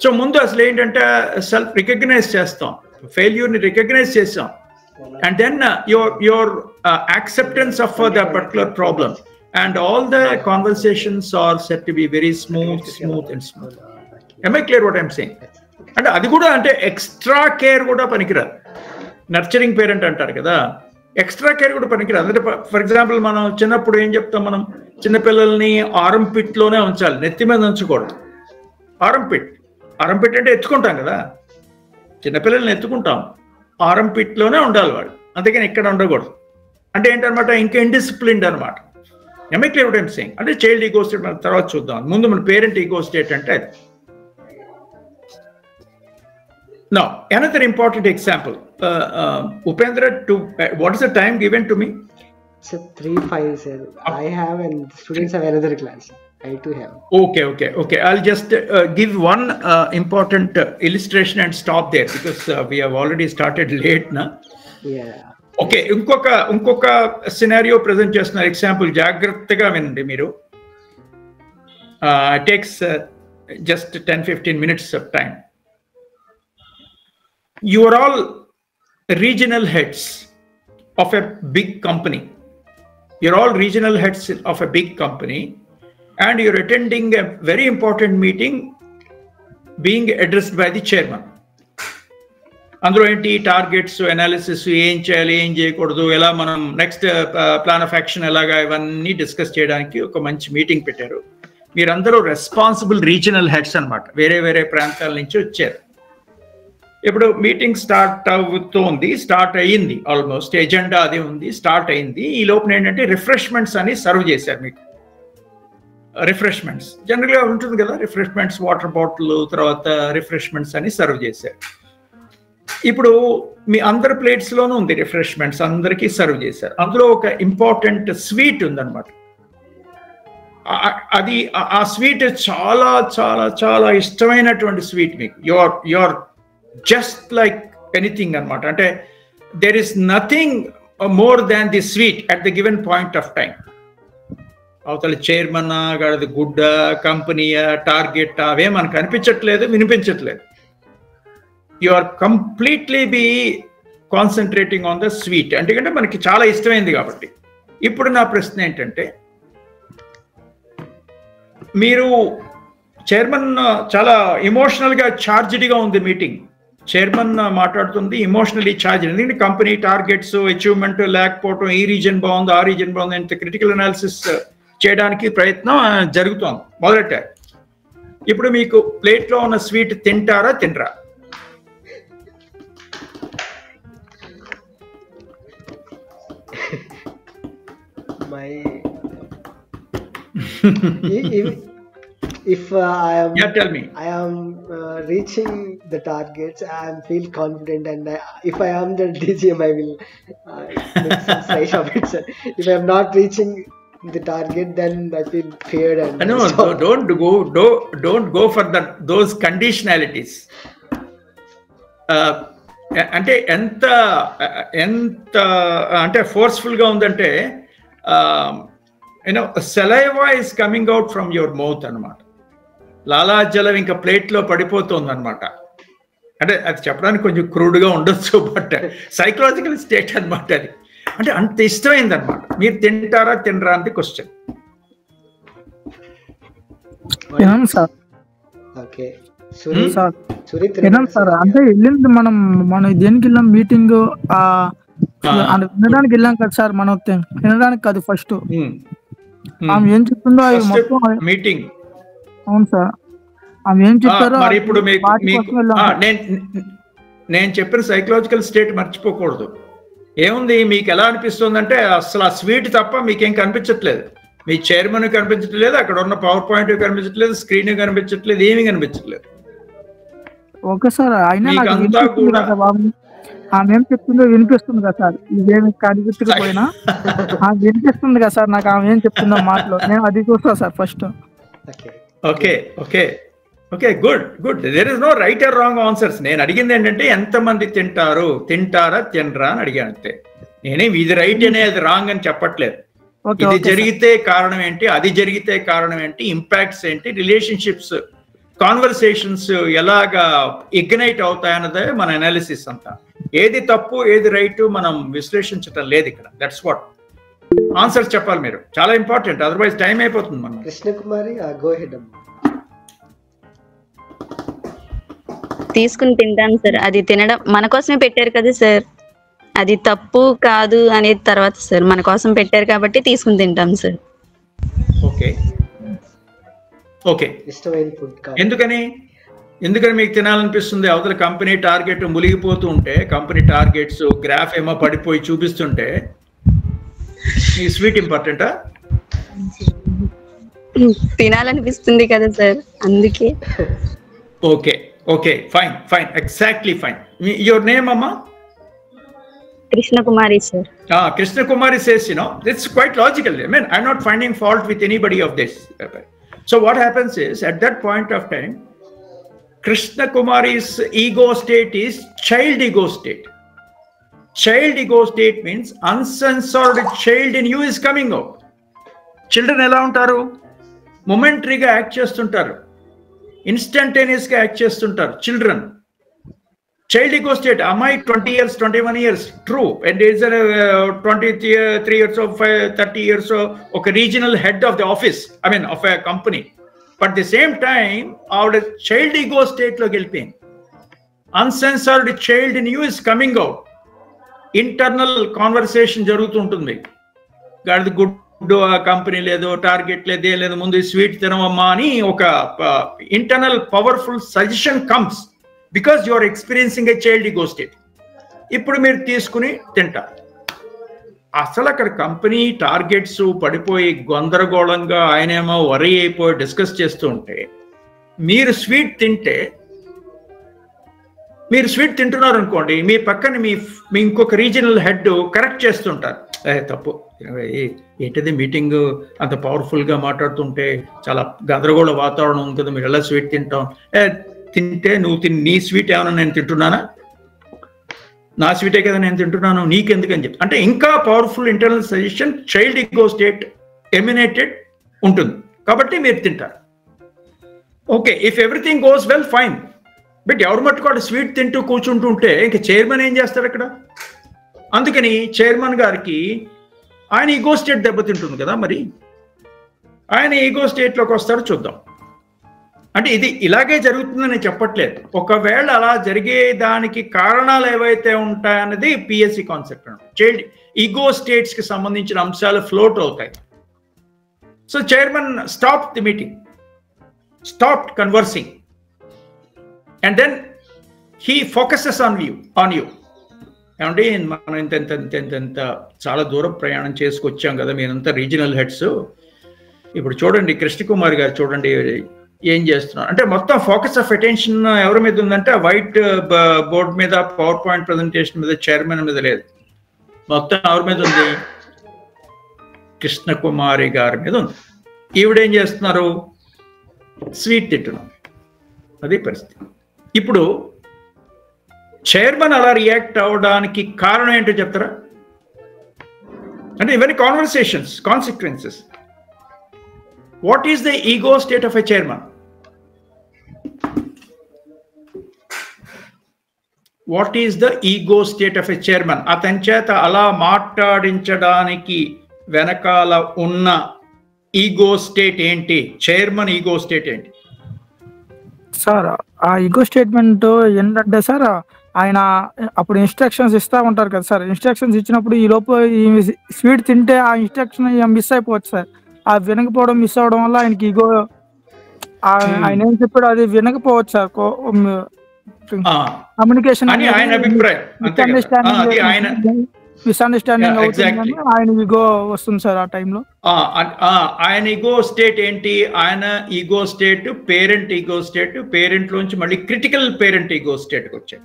So ముందు అసలు ఏంటంటే self recognize చేస్తాం, ఫెయిల్యూర్ని recognise చేస్తాం. And then your acceptance of the particular problem, and all the conversations are said to be very smooth. Am I clear what I'm saying? And adi kuda ante extra care kuda panikiradu. Nurturing parent antaru kada, extra care kuda panikiradu. Ante for example మనం చిన్నప్పుడు ఏం చెప్తాం, మనం చిన్న పిల్లల్ని ఆరం pit లోనే ఉంచాలి, నెత్తి మీద ఉంచకూడదు. ఆరం పిట్ అంటే ఎత్తుకుంటాం కదా, చిన్నపిల్లల్ని ఎత్తుకుంటాం, ఆరం పిట్ లోనే ఉండాలి వాడు, అందుకని ఇక్కడ ఉండకూడదు. అంటే ఏంటనమాట, ఇంకా ఇండిసిప్లిన్డ్ అనమాట. MI clear what I'm saying? అంటే చైల్డ్ ఈగో స్టేట్ మనం తర్వాత చూద్దాం, ముందు మన పేరెంట్ ఈగో స్టేట్ అంటే అది. Now, another important example, Upendra, what is the time given to me? It's 3:05, sir. I have, and students have another class. I too have. Okay. I'll just give one important illustration and stop there, because we have already started late, na? Yeah. Okay, ఇంకొక scenario present చేస్తున్నారు. Example జాగ్రత్తగా వినండి మీరు. Takes just 10-15 minutes of time. You are all regional heads of a big company. You're all regional heads of a big company, and you're attending a very important meeting being addressed by the chairman. అందులో ఏంటి, targets, analysis, ఏం చేయాలి, ఏం చేయకూడదు, ఎలా మనం next plan of action ఎలాగా, ఇవన్నీ డిస్కస్ చేయడానికి ఒక మంచి మీటింగ్ పెట్టారు. మీరందరూ రెస్పాన్సిబుల్ రీజనల్ హెడ్స్ అనమాట, వేరే వేరే ప్రాంతాల నుంచి వచ్చారు. ఇప్పుడు మీటింగ్ స్టార్ట్ అయ్యింది, ఆల్మోస్ట్ ఎజెండా అది ఉంది, స్టార్ట్ అయింది. ఈ లోపల ఏంటంటే రిఫ్రెష్మెంట్స్ అని సర్వ్ చేశారు మీకు. రిఫ్రెష్మెంట్స్ జనరల్గా ఉంటుంది కదా, రిఫ్రెష్మెంట్స్, వాటర్ బాటిల్, తర్వాత రిఫ్రెష్మెంట్స్ అని సర్వ్ చేశారు. ఇప్పుడు మీ అందరి ప్లేట్స్లోనూ ఉంది రిఫ్రెష్మెంట్స్, అందరికీ సర్వ్ చేశారు. అందులో ఒక ఇంపార్టెంట్ స్వీట్ ఉందన్నమాట. అది ఆ స్వీట్ చాలా చాలా చాలా ఇష్టమైనటువంటి స్వీట్ మీకు. యువర్ జస్ట్ లైక్ ఎనీథింగ్ అనమాట. అంటే there is nothing more than the sweet at the given point of time. అవతల చైర్మన్ గడది గుడ్డ, కంపెనీ, టార్గెట్, అవే మనకు అనిపించట్లేదు, వినిపించట్లేదు. You are completely be concentrating on the sweet, ఎందుకంటే మనకి చాలా ఇష్టమైంది కాబట్టి. ఇప్పుడు నా ప్రశ్న ఏంటంటే, మీరు చైర్మన్ చాలా ఎమోషనల్గా ఛార్జ్డ్గా ఉంది మీటింగ్, చైర్మన్ మాట్లాడుతుంది ఎమోషనలీ ఛార్జ్, ఎందుకంటే కంపెనీ టార్గెట్స్, అచీవ్మెంట్ లేకపోవడం, ఈ రీజన్ బాగుంది, ఆ రీజన్ బాగుంది, ఇంత క్రిటికల్ అనాలిసిస్ చేయడానికి ప్రయత్నం జరుగుతోంది మొదలెట్టారు. ఇప్పుడు మీకు ప్లేట్లో ఉన్న స్వీట్ తినరా? If I am, tell me. I am reaching the targets, I feel confident, and if I am the DGM, I will make some slice of it, sir. If I am not reaching the target, then I feel feared and no, don't go for those conditionalities. అంటే ఎంత అంటే forceful గా ఉందంటే, saliva is coming out from your mouth అనమాట. లాలాజలం ఇంకా ప్లేట్లో పడిపోతుంది అనమాట. అంటే అది చెప్పడానికి కొంచెం క్రూడ్గా ఉండొచ్చు, బట్ సైకలాజికల్ స్టేట్ అనమాట అది. అంటే అంత ఇష్టమైంది అనమాట. మీరు తింటారా తినరా అంటే క్వశ్చన్. సార్ ఓకే సార్ అంటే వెళ్ళింది మనం దేనికి వెళ్ళాం, మీటింగ్ వినడానికి వెళ్ళాం కదా సార్. మనం వినడానికి కాదు, ఫస్ట్ ఆమె ఏం చెప్తుందో అవి మొత్తం మీటింగ్. అవును సార్, ఆమె ఏం చెప్పారో. మరి ఇప్పుడు నేను చెప్పిన సైకలాజికల్ స్టేట్ మర్చిపోకూడదు. ఏముంది, మీకు ఎలా అనిపిస్తుంది అంటే అసలు ఆ స్వీట్ తప్ప మీకేం కనిపించట్లేదు. మీ చైర్మన్ కనిపించట్లేదు, అక్కడ ఉన్న పవర్ పాయింట్ కనిపించట్లేదు, స్క్రీన్ కనిపించట్లేదు, ఏమీ కనిపించట్లేదు. ఓకే సార్, అయినా ఆమె ఏం చెప్తుందో వినిపిస్తుంది కదా సార్. ఇదేమి కనిపించకపోయినా ఆమె వినిపిస్తుంది కదా సార్ నాకు, ఆమె ఏం చెప్తుందో మాటలో. నేను అది చూస్తా sir first. Okay okay okay, good good. There is no right or wrong answers. నేను అడిగింది ఏంటంటే ఎంతమంది తింటారా తినరా అని అడిగాను అంతే. నేనేం ఇది రైట్ అనే అది రాంగ్ అని చెప్పట్లేదు. ఇది జరిగితే కారణం ఏంటి, అది జరిగితే కారణం ఏంటి, ఇంపాక్ట్స్ ఏంటి, రిలేషన్షిప్స్, కాన్వర్సేషన్స్ ఎలాగా ఇగ్నైట్ అవుతాయన్నదే మన అనాలిసిస్ అంతా. ఏది తప్పు ఏది రైట్ మనం విశ్లేషించటం లేదు ఇక్కడ. దట్స్ వాట్ ఆన్సర్ చెప్పాలి మీరు, చాలా ఇంపార్టెంట్. అదర్వైజ్ టైం అయిపోతుంది. మనం కృష్ణకుమారి గో హెడ్. తీసుకుని తింటాను సార్. అది తినడం మన కోసమే పెట్టారు కదా సార్, అది తప్పు కాదు అనేది తర్వాత సార్. మన కోసం పెట్టారు కాబట్టి తీసుకుని తింటాం సార్. ఓకే ఓకే, ఇష్టమైన ఫుడ్. ఎందుకని మీకు తినాలనిపిస్తుంది? అవతల కంపెనీ టార్గెట్ మునిగిపోతూ ఉంటే, కంపెనీ టార్గెట్స్ గ్రాఫ్ ఏమో పడిపోయి చూపిస్తుంటే మీ స్వీట్ ఇంపార్టెంటా? తినాలనిపిస్తుంది కదా సార్, అందుకే. Okay okay, fine fine, exactly fine. Your name అమ్మా? Krishnakumari sir. Krishnakumari says, it's quite logical. I mean, I'm not finding fault with anybody of this. So what happens is, at that point of time, Krishnakumari's ego state is child ego state. Child ego state means uncensored child in you is coming out. Children ఎలా ఉంటారు? మొమెంటరీగా act చేస్తుంటారు, ఇన్స్టంటేనియస్గా act చేస్తుంటారు children. Child ego state, అమ్మాయి 20 years, 21 years, true. And there is a 23 years or 30 years ఒక regional head of the office, I mean of a company. But the same time ఆవిడ child ego స్టేట్లోకి వెళ్ళిపోయింది. Uncensored child in you is coming out. Internal conversation జరుగుతుంటుంది. గాడిది good company లేదు, target లేదు, ఏ లేదు, ముందు sweet తినవమ్మా అని ఒక internal powerful suggestion comes. Because you are experiencing a child ego state. ఇప్పుడు మీరు తీసుకుని తింటారు. అసలు అక్కడ కంపెనీ టార్గెట్స్ పడిపోయి గందరగోళంగా ఆయనేమో వరీ అయిపోయి డిస్కస్ చేస్తూ ఉంటే, మీరు స్వీట్ తింటున్నారు అనుకోండి, మీ పక్కన మీ ఇంకొక రీజనల్ హెడ్ కరెక్ట్ చేస్తుంటారు. తప్పు, ఏంటిది మీటింగ్ అంత పవర్ఫుల్గా మాట్లాడుతుంటే చాలా గందరగోళ వాతావరణం ఉంది కదా, మీరు ఎలా స్వీట్ తింటాం? తింటే నీ స్వీట్ ఏమైనా నేను తింటున్నానా? నా స్వీటే కదా నేను తింటున్నాను, నీకెందుకని చెప్పి. అంటే ఇంకా powerful internal suggestion, child ego state emanated ఉంటుంది. కాబట్టి మీరు తింటారు. Okay, if everything goes well fine. But ఎవరు మట్టుకు స్వీట్ తింటూ కూర్చుంటుంటే ఇంక చైర్మన్ ఏం చేస్తారు అక్కడ? అందుకని చైర్మన్ గారికి ఆయన ఈగో స్టేట్ దెబ్బతింటుంది కదా. మరి ఆయన ఈగో స్టేట్లోకి వస్తారో చూద్దాం. అంటే ఇది ఇలాగే జరుగుతుందని చెప్పట్లేదు. ఒకవేళ అలా జరిగే దానికి కారణాలు ఏవైతే ఉంటాయన్నది PSC concept. Child ego states కి సంబంధించిన అంశాలు ఫ్లోట్ అవుతాయి. So chairman stop the meeting, stop conversing, and then he focuses on you. ఏమంటే మనం ఇంత చాలా దూరం ప్రయాణం చేసుకొచ్చాం కదా, మీరంతా రీజనల్ హెడ్స్. ఇప్పుడు చూడండి కృష్ణకుమారి గారు, చూడండి ఏం చేస్తున్నారు అంటే మొత్తం ఫోకస్ ఆఫ్ అటెన్షన్ ఎవరి మీద ఉందంటే వైట్ బోర్డ్ మీద, పవర్ పాయింట్ ప్రజెంటేషన్ మీద, చైర్మన్ మీద లేదు. మొత్తం ఎవరి మీద ఉంది? కృష్ణకుమారి గారి మీద ఉంది. ఈవిడేం చేస్తున్నారు? స్వీట్ తింటున్నారు. అది పరిస్థితి. ఇప్పుడు చైర్మన్ అలా రియాక్ట్ అవ్వడానికి కారణం ఏంటో చెప్తారా? అంటే ఇవన్నీ conversations, consequences. What is the ego state of a chairman? What is the ego state of a chairman? అతని చేత అలా మాట్లాడించడానికి వెనకాల ఉన్న ఈగో స్టేట్ ఏంటి? చైర్మన్ ఈగో స్టేట్ ఏంటి? సార్ ఆ ఈగో స్టేట్మెంట్ ఏంటంటే సార్, ఆయన అప్పుడు ఇన్స్ట్రక్షన్స్ ఇస్తా ఉంటారు కదా సార్. ఇన్స్ట్రక్షన్స్ ఇచ్చినప్పుడు ఈ లోపు ఈ స్వీట్ తింటే ఆ ఇన్స్ట్రక్షన్ మిస్ అయిపోవచ్చు సార్. ఆ వినకపోవడం, మిస్ అవడం వల్ల ఆయనకి ఈగో, ఆయన ఏం చెప్పాడు అది వినకపోవచ్చు సార్. కమ్యూనికేషన్ మిస్అండర్స్టాండింగ్ అవుతుంది, ఆయన ఈగో వస్తుంది సార్ ఆ టైంలో. ఆయన ఈగో స్టేట్ ఏంటి? ఆయన ego state parent ego state. Parent లోంచి మళ్ళీ క్రిటికల్ పేరెంట్ ఈగో స్టేట్కి వచ్చాయి.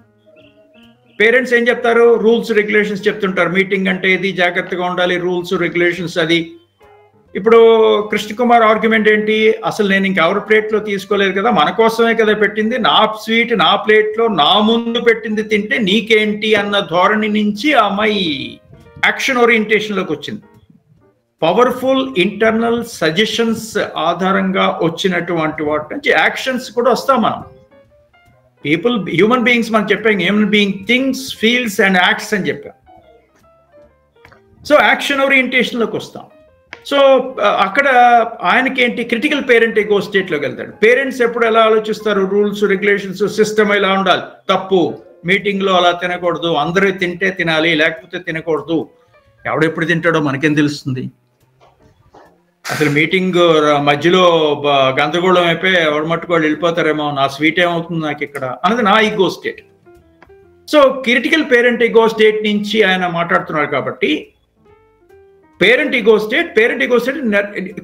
పేరెంట్స్ ఏం చెప్తారు? రూల్స్ రెగ్యులేషన్స్ చెప్తుంటారు. మీటింగ్ అంటే ఇది, జాగ్రత్తగా ఉండాలి, రూల్స్ రెగ్యులేషన్స్ అది. ఇప్పుడు కృష్ణ కుమార్ ఆర్గ్యుమెంట్ ఏంటి? అసలు నేను ఇంకెవరి ప్లేట్లో తీసుకోలేదు కదా, మన కోసమే కదా పెట్టింది, నా స్వీట్ నా ప్లేట్లో నా ముందు పెట్టింది తింటే నీకేంటి అన్న ధోరణి నుంచి ఆ అమ్మాయి యాక్షన్ ఓరియంటేషన్లోకి వచ్చింది. పవర్ఫుల్ ఇంటర్నల్ సజెషన్స్ ఆధారంగా వచ్చినటువంటి వాటి నుంచి యాక్షన్స్ కూడా వస్తాం మనం. పీపుల్, హ్యూమన్ బీయింగ్స్ మనం చెప్పాం, human being things, feels and acts అని చెప్పాం. సో యాక్షన్ ఓరియంటేషన్లోకి వస్తాం. సో అక్కడ ఆయనకేంటి? క్రిటికల్ పేరెంట్ ఈగో స్టేట్లోకి వెళ్తాడు. పేరెంట్స్ ఎప్పుడు ఎలా ఆలోచిస్తారు? రూల్స్ రెగ్యులేషన్స్ సిస్టమ్ ఇలా ఉండాలి, తప్పు, మీటింగ్లో అలా తినకూడదు, అందరూ తింటే తినాలి లేకపోతే తినకూడదు. ఎవడెప్పుడు తింటాడో మనకేం తెలుస్తుంది? అసలు మీటింగ్ మధ్యలో గందరగోళం అయిపోయి ఎవడు మట్టుకు వాళ్ళు వెళ్ళిపోతారేమో, నా స్వీట్ ఏమవుతుంది నాకు ఇక్కడ అన్నది నా ego state. So critical parent ego state నుంచి ఆయన మాట్లాడుతున్నారు కాబట్టి parent ego state,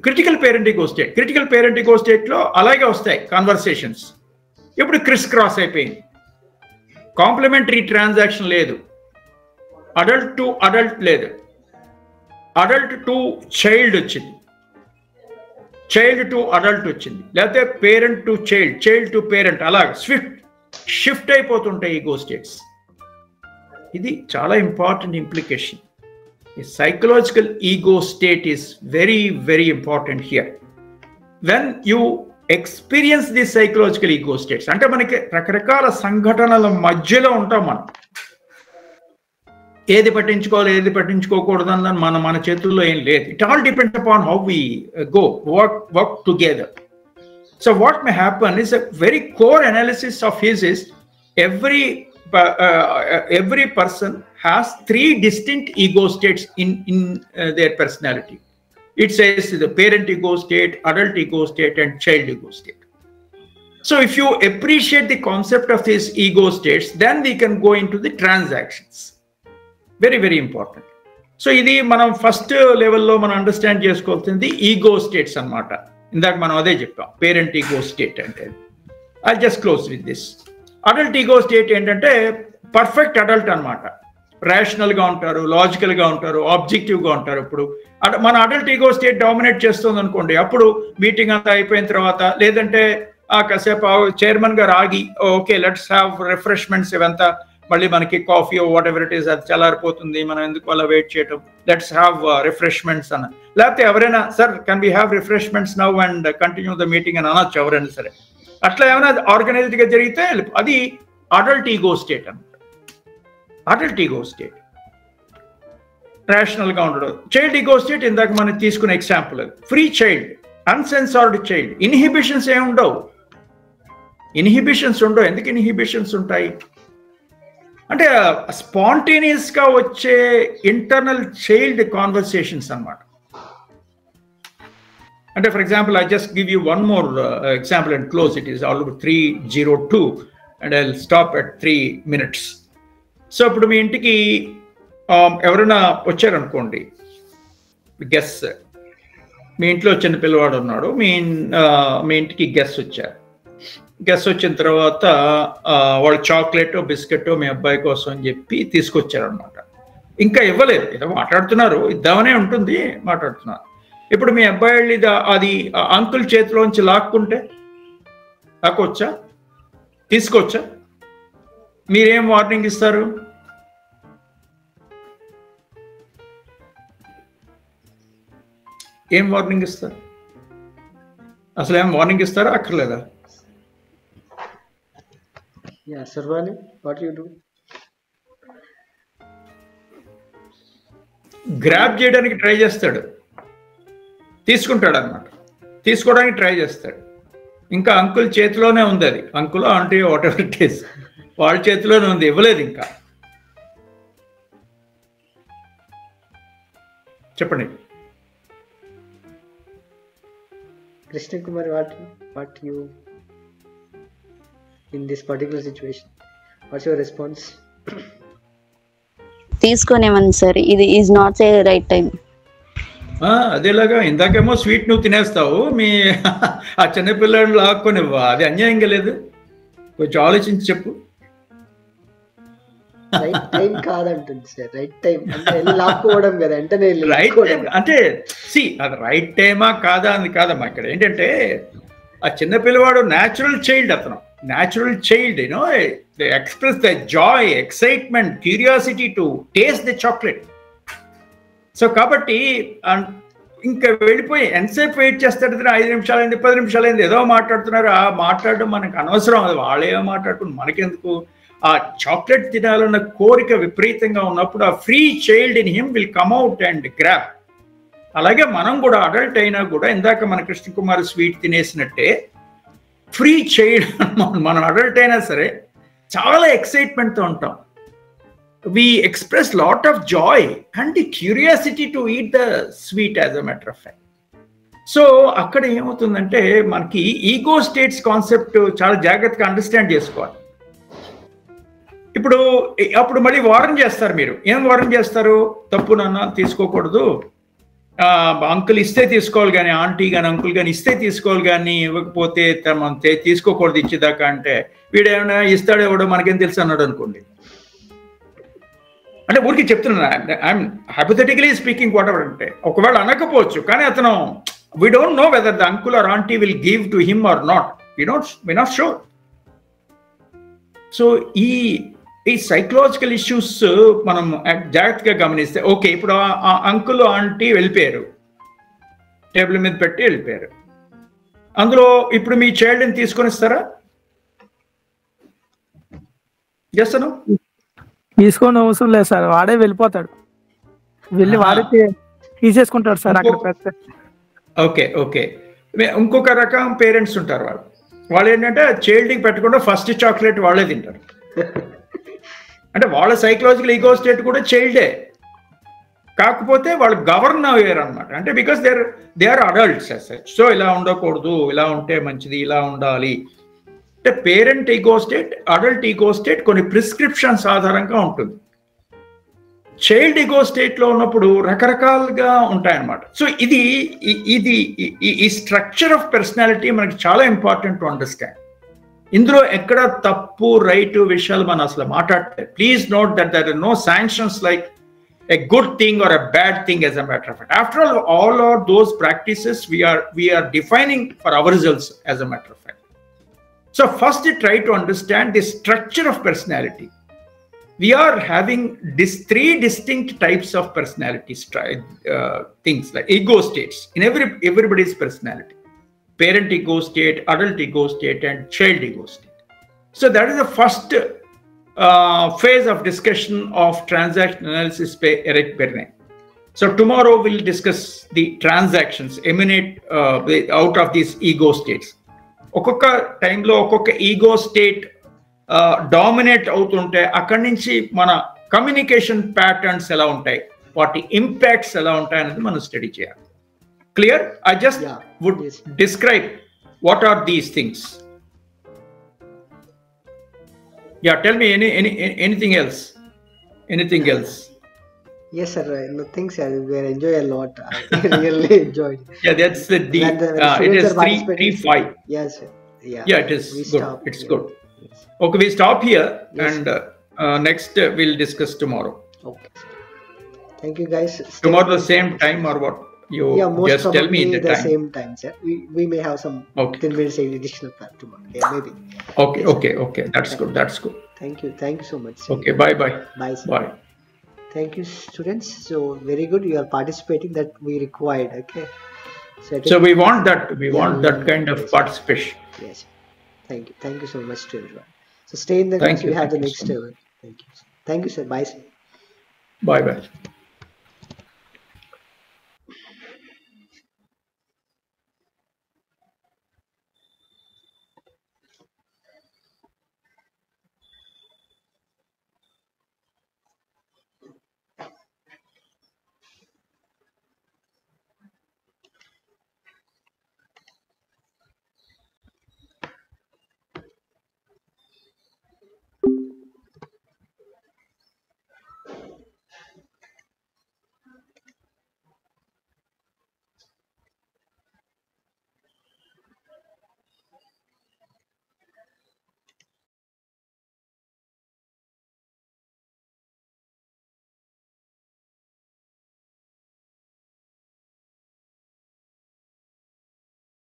critical parent ego state. Critical parent ego స్టేట్లో అలాగే వస్తాయి కాన్వర్సేషన్స్. ఇప్పుడు క్రిస్ క్రాస్ అయిపోయింది, కాంప్లిమెంటరీ ట్రాన్సాక్షన్ లేదు, అడల్ట్ టు అడల్ట్ లేదు, అడల్ట్ టు చైల్డ్ వచ్చింది, చైల్డ్ టు అడల్ట్ వచ్చింది, లేకపోతే parent to child, child to parent, అలా షిఫ్ట్ అయిపోతుంటాయి ఈగో స్టేట్స్. ఇది చాలా important implication. A psychological ego state is very, very important here. When you experience these psychological ego states, అంటే మనకి రకరకాల సంఘటనల మధ్యలో ఉంటాం మనం. ఏది పట్టించుకోవాలి, ఏది పట్టించుకోకూడదు అన్నది మన చేతుల్లో ఏం లేదు. It all depends upon how we work together. So what may happen is a very core analysis of his is every person has three distinct ego states in their personality. It says the parent ego state, adult ego state, and child ego state. So if you appreciate the concept of these ego states, then we can go into the transactions. Very, very important. So ఇది మనం first లెవెల్లో మనం understand చేసుకోవాల్సింది ego states అన్నమాట. ఇందాక మనం అదే చెప్పాం, పేరెంట్ ఈగో స్టేట్ అంటే. I just close with this. Adult ego state ఏంటంటే పర్ఫెక్ట్ అడల్ట్ అనమాట. రేషనల్గా ఉంటారు, లాజికల్గా ఉంటారు, ఆబ్జెక్టివ్గా ఉంటారు. ఇప్పుడు మన అడల్ట్ ఈగో స్టేట్ డామినేట్ చేస్తుంది అనుకోండి, అప్పుడు మీటింగ్ అంతా అయిపోయిన తర్వాత, లేదంటే కాసేపు చైర్మన్ గారు ఆగి, ఓకే లెట్స్ హ్యావ్ రిఫ్రెష్మెంట్స్, ఇవంతా మళ్ళీ మనకి coffee what ever it is అది చల్లారిపోతుంది, మనం ఎందుకు అలా వెయిట్ చేయటం, లెట్స్ హ్యావ్ రిఫ్రెష్మెంట్స్ అన్న. లేకపోతే ఎవరైనా sir can we have refreshments now and continue the meeting అని అనొచ్చు ఎవరైనా సరే. అట్లా ఏమైనా ఆర్గనైజ్డ్గా జరిగితే అది అడల్ట్ ఈగో స్టేట్ అన్నమాట. అడల్ట్ ఈగో స్టేట్ రేషనల్గా ఉండడం. చైల్డ్ ఈగో స్టేట్ ఇందాక మనం తీసుకునే example, free child, uncensored child. Inhibitions ఏమి ఉండవు, ఇన్హిబిషన్స్ ఉండవు. ఎందుకు ఇన్హిబిషన్స్ ఉంటాయి అంటే స్పాంటేనియస్గా వచ్చే ఇంటర్నల్ చైల్డ్ కాన్వర్సేషన్స్ అన్నమాట. అంటే for example, I just give you one more example and close. It is already 3:02 and I will stop at 3 minutes. So ఇప్పుడు మీ ఇంటికి ఎవరైనా వచ్చారనుకోండి, గెస్ట్, మీ ఇంట్లో చిన్న పిల్లవాడు ఉన్నాడు, మీ ఇంటికి గెస్ట్ వచ్చారు. గెస్ట్ వచ్చిన తర్వాత వాళ్ళు చాక్లెట్ బిస్కెట్ మీ అబ్బాయి కోసం అని చెప్పి తీసుకొచ్చారనమాట. ఇంకా ఇవ్వలేదు, ఏదో మాట్లాడుతున్నారు, ఇద్దామనే ఉంటుంది, మాట్లాడుతున్నారు. ఇప్పుడు మీ అబ్బాయి అది అంకుల్ చేతిలోంచి లాక్కుంటే లాక్కొచ్చా, తీసుకోవచ్చా? మీరేం వార్నింగ్ ఇస్తారు? ఏం వార్నింగ్ ఇస్తారు? అసలు ఏం వార్నింగ్ ఇస్తారా అక్కర్లేదా? Yeah, Sarvani, what you do? Grab చేయడానికి ట్రై చేస్తాడు, తీసుకుంటాడు అనమాట, తీసుకోవడానికి ట్రై చేస్తాడు. ఇంకా అంకుల్ చేతిలోనే ఉంది అది, uncle aunty what ever it is, వాళ్ళ చేతిలోనే ఉంది, ఇవ్వలేదు ఇంకా. చెప్పండి Krishna Kumar, what you in this particular situation? What's your response? తీసుకోనేమని సార్, ఇది is not a right time. అదేలాగా ఇందాకేమో స్వీట్ నువ్వు తినేస్తావు, మీ ఆ చిన్నపిల్లని లాక్కొనివ్వా, అది అన్యాయంగా లేదు? కొంచెం ఆలోచించి చెప్పు. రైట్ టైం కాదంటుంది సార్, రైట్ టైం అంటే లాక్కోవడం కదా, అంటే రైట్ టైం అంటే అది రైట్ టైమా కాదా అని కాదమ్మా. ఇక్కడ ఏంటంటే ఆ చిన్న పిల్లవాడు న్యాచురల్ చైల్డ్, అతను natural child, you know they express the Joy, excitement, curiosity to taste the chocolate. So కాబట్టి ఇంకా వెళ్ళిపోయి ఎంతసేపు వెయిట్ చేస్తాడు? 5 నిమిషాలైంది, 10 నిమిషాలైంది, ఏదో మాట్లాడుతున్నారు. ఆ మాట్లాడడం మనకు అనవసరం, అది వాళ్ళేమో మాట్లాడుకుని మనకెందుకు? ఆ చాక్లెట్ తినాలన్న కోరిక విపరీతంగా ఉన్నప్పుడు ఆ free child in him will come out and grab. అలాగే మనం కూడా అడల్ట్ అయినా కూడా ఇందాక మన కృష్ణకుమార్ స్వీట్ తినేసినట్టే ఫ్రీ చైల్డ్ మనం అడల్ట్ అయినా సరే చాలా ఎక్సైట్మెంట్తో ఉంటాం. We express lot of joy and the curiosity to eat the sweet as a matter of fact. So అక్కడ ఏమవుతుందంటే మనకి ఈగో స్టేట్స్ కాన్సెప్ట్ చాలా జాగ్రత్తగా అండర్స్టాండ్ చేసుకోవాలి. అప్పుడు మళ్ళీ వార్న్ చేస్తారు. మీరు ఏం వార్న్ చేస్తారు? తప్పు నాన్న, తీసుకోకూడదు, అంకుల్ ఇస్తే తీసుకోవాలి కానీ, ఆంటీ కానీ అంకుల్ కానీ ఇస్తే తీసుకోవాలి కానీ, ఇవ్వకపోతే తీసుకోకూడదు ఇచ్చేదాకా. అంటే వీడేమైనా ఇస్తాడో ఎవడో మనకేం తెలుసు అన్నాడు అనుకోండి. అంటే ఊరికి చెప్తున్నా, I'm hypothetically speaking whatever. అంటే ఒకవేళ అనకపోవచ్చు కానీ అతను we don't know whether the uncle or aunty will give to him or not, we not sure. So ఈ సైకలాజికల్ ఇష్యూస్ మనం జాగ్రత్తగా గమనిస్తే, ఓకే ఇప్పుడు ఆ అంకుల్ ఆంటీ వెళ్ళిపోయారు, టేబుల్ మీద పెట్టి వెళ్ళిపోయారు. అందులో ఇప్పుడు మీ చైల్డ్ని తీసుకొని ఇస్తారా? చేస్తాను, తీసుకొని అవసరం లేదు సార్, వాడే వెళ్ళిపోతాడు, వెళ్ళి వాడే తీసేసుకుంటాడు సార్ అక్కడ. Okay okay. ఇంకొక రకం పేరెంట్స్ ఉంటారు, వాళ్ళు ఏంటంటే చైల్డ్కి పెట్టకుండా ఫస్ట్ చాక్లెట్ వాళ్ళే తింటారు. అంటే వాళ్ళ సైకలాజికల్ ఈగో స్టేట్ కూడా చైల్డే, కాకపోతే వాళ్ళు గవర్న్ అయ్యారు అనమాట. అంటే because they are adults as such. So ఇలా ఉండకూడదు, ఇలా ఉంటే మంచిది, ఇలా ఉండాలి. అంటే parent ego state, adult ego state కొన్ని ప్రిస్క్రిప్షన్స్ ఆధారంగా ఉంటుంది. చైల్డ్ ఈగో స్టేట్లో ఉన్నప్పుడు రకరకాలుగా ఉంటాయన్నమాట. సో ఈ స్ట్రక్చర్ ఆఫ్ పర్సనాలిటీ మనకి చాలా ఇంపార్టెంట్ టు అండర్స్టాండ్. ఇందులో ఎక్కడ తప్పు రైట్ విషయాలు మనం అసలు మాట్లాడలేదు. Please note that there are no sanctions like a good thing or a bad thing as a matter of fact. After all are those practices we are defining for ourselves as a matter of fact. So first try to understand the structure of personality. We are having three distinct types of personality things like ego states in everybody's personality: parent ego state, adult ego state, and child ego state. So that is the first phase of discussion of transaction analysis by Eric Berne. So tomorrow we'll discuss the transactions emanate out of these ego states. ఒక్కొక్క టైంలో ఒక్కొక్క ego state dominate అవుతుంటే అక్కడి నుంచి మన communication patterns ఎలా ఉంటాయి, వాటి ఇంపాక్ట్స్ ఎలా ఉంటాయి అనేది మనం స్టడీ చేయాలి. Clear? I just would describe what are these things. Yeah, tell me anything else. Anything else? Yes, sir. Nothing, sir. We enjoy a lot. I really enjoyed. Yeah, that's the D. It is 3-5. Yes, sir. Yeah, it is good. It's good. Yes. Okay, we stop here, and next we'll discuss tomorrow. Okay. Thank you, guys. Tomorrow the same time or what? You just tell me the time. Same time, sir. We may have some 10 minutes additional time tomorrow. Yeah, maybe. Okay, yes, okay. That's good. That's good. Thank you so much, sir. Okay, bye. Bye, sir. Bye. Thank you, students. So very good. You are participating. That we required. Okay. So we want that. We want that kind of participation. Yes. Thank you so much to everyone. So stay in the. Thank you. We have the next. Thank you. Thank you, sir. Bye, sir. Bye.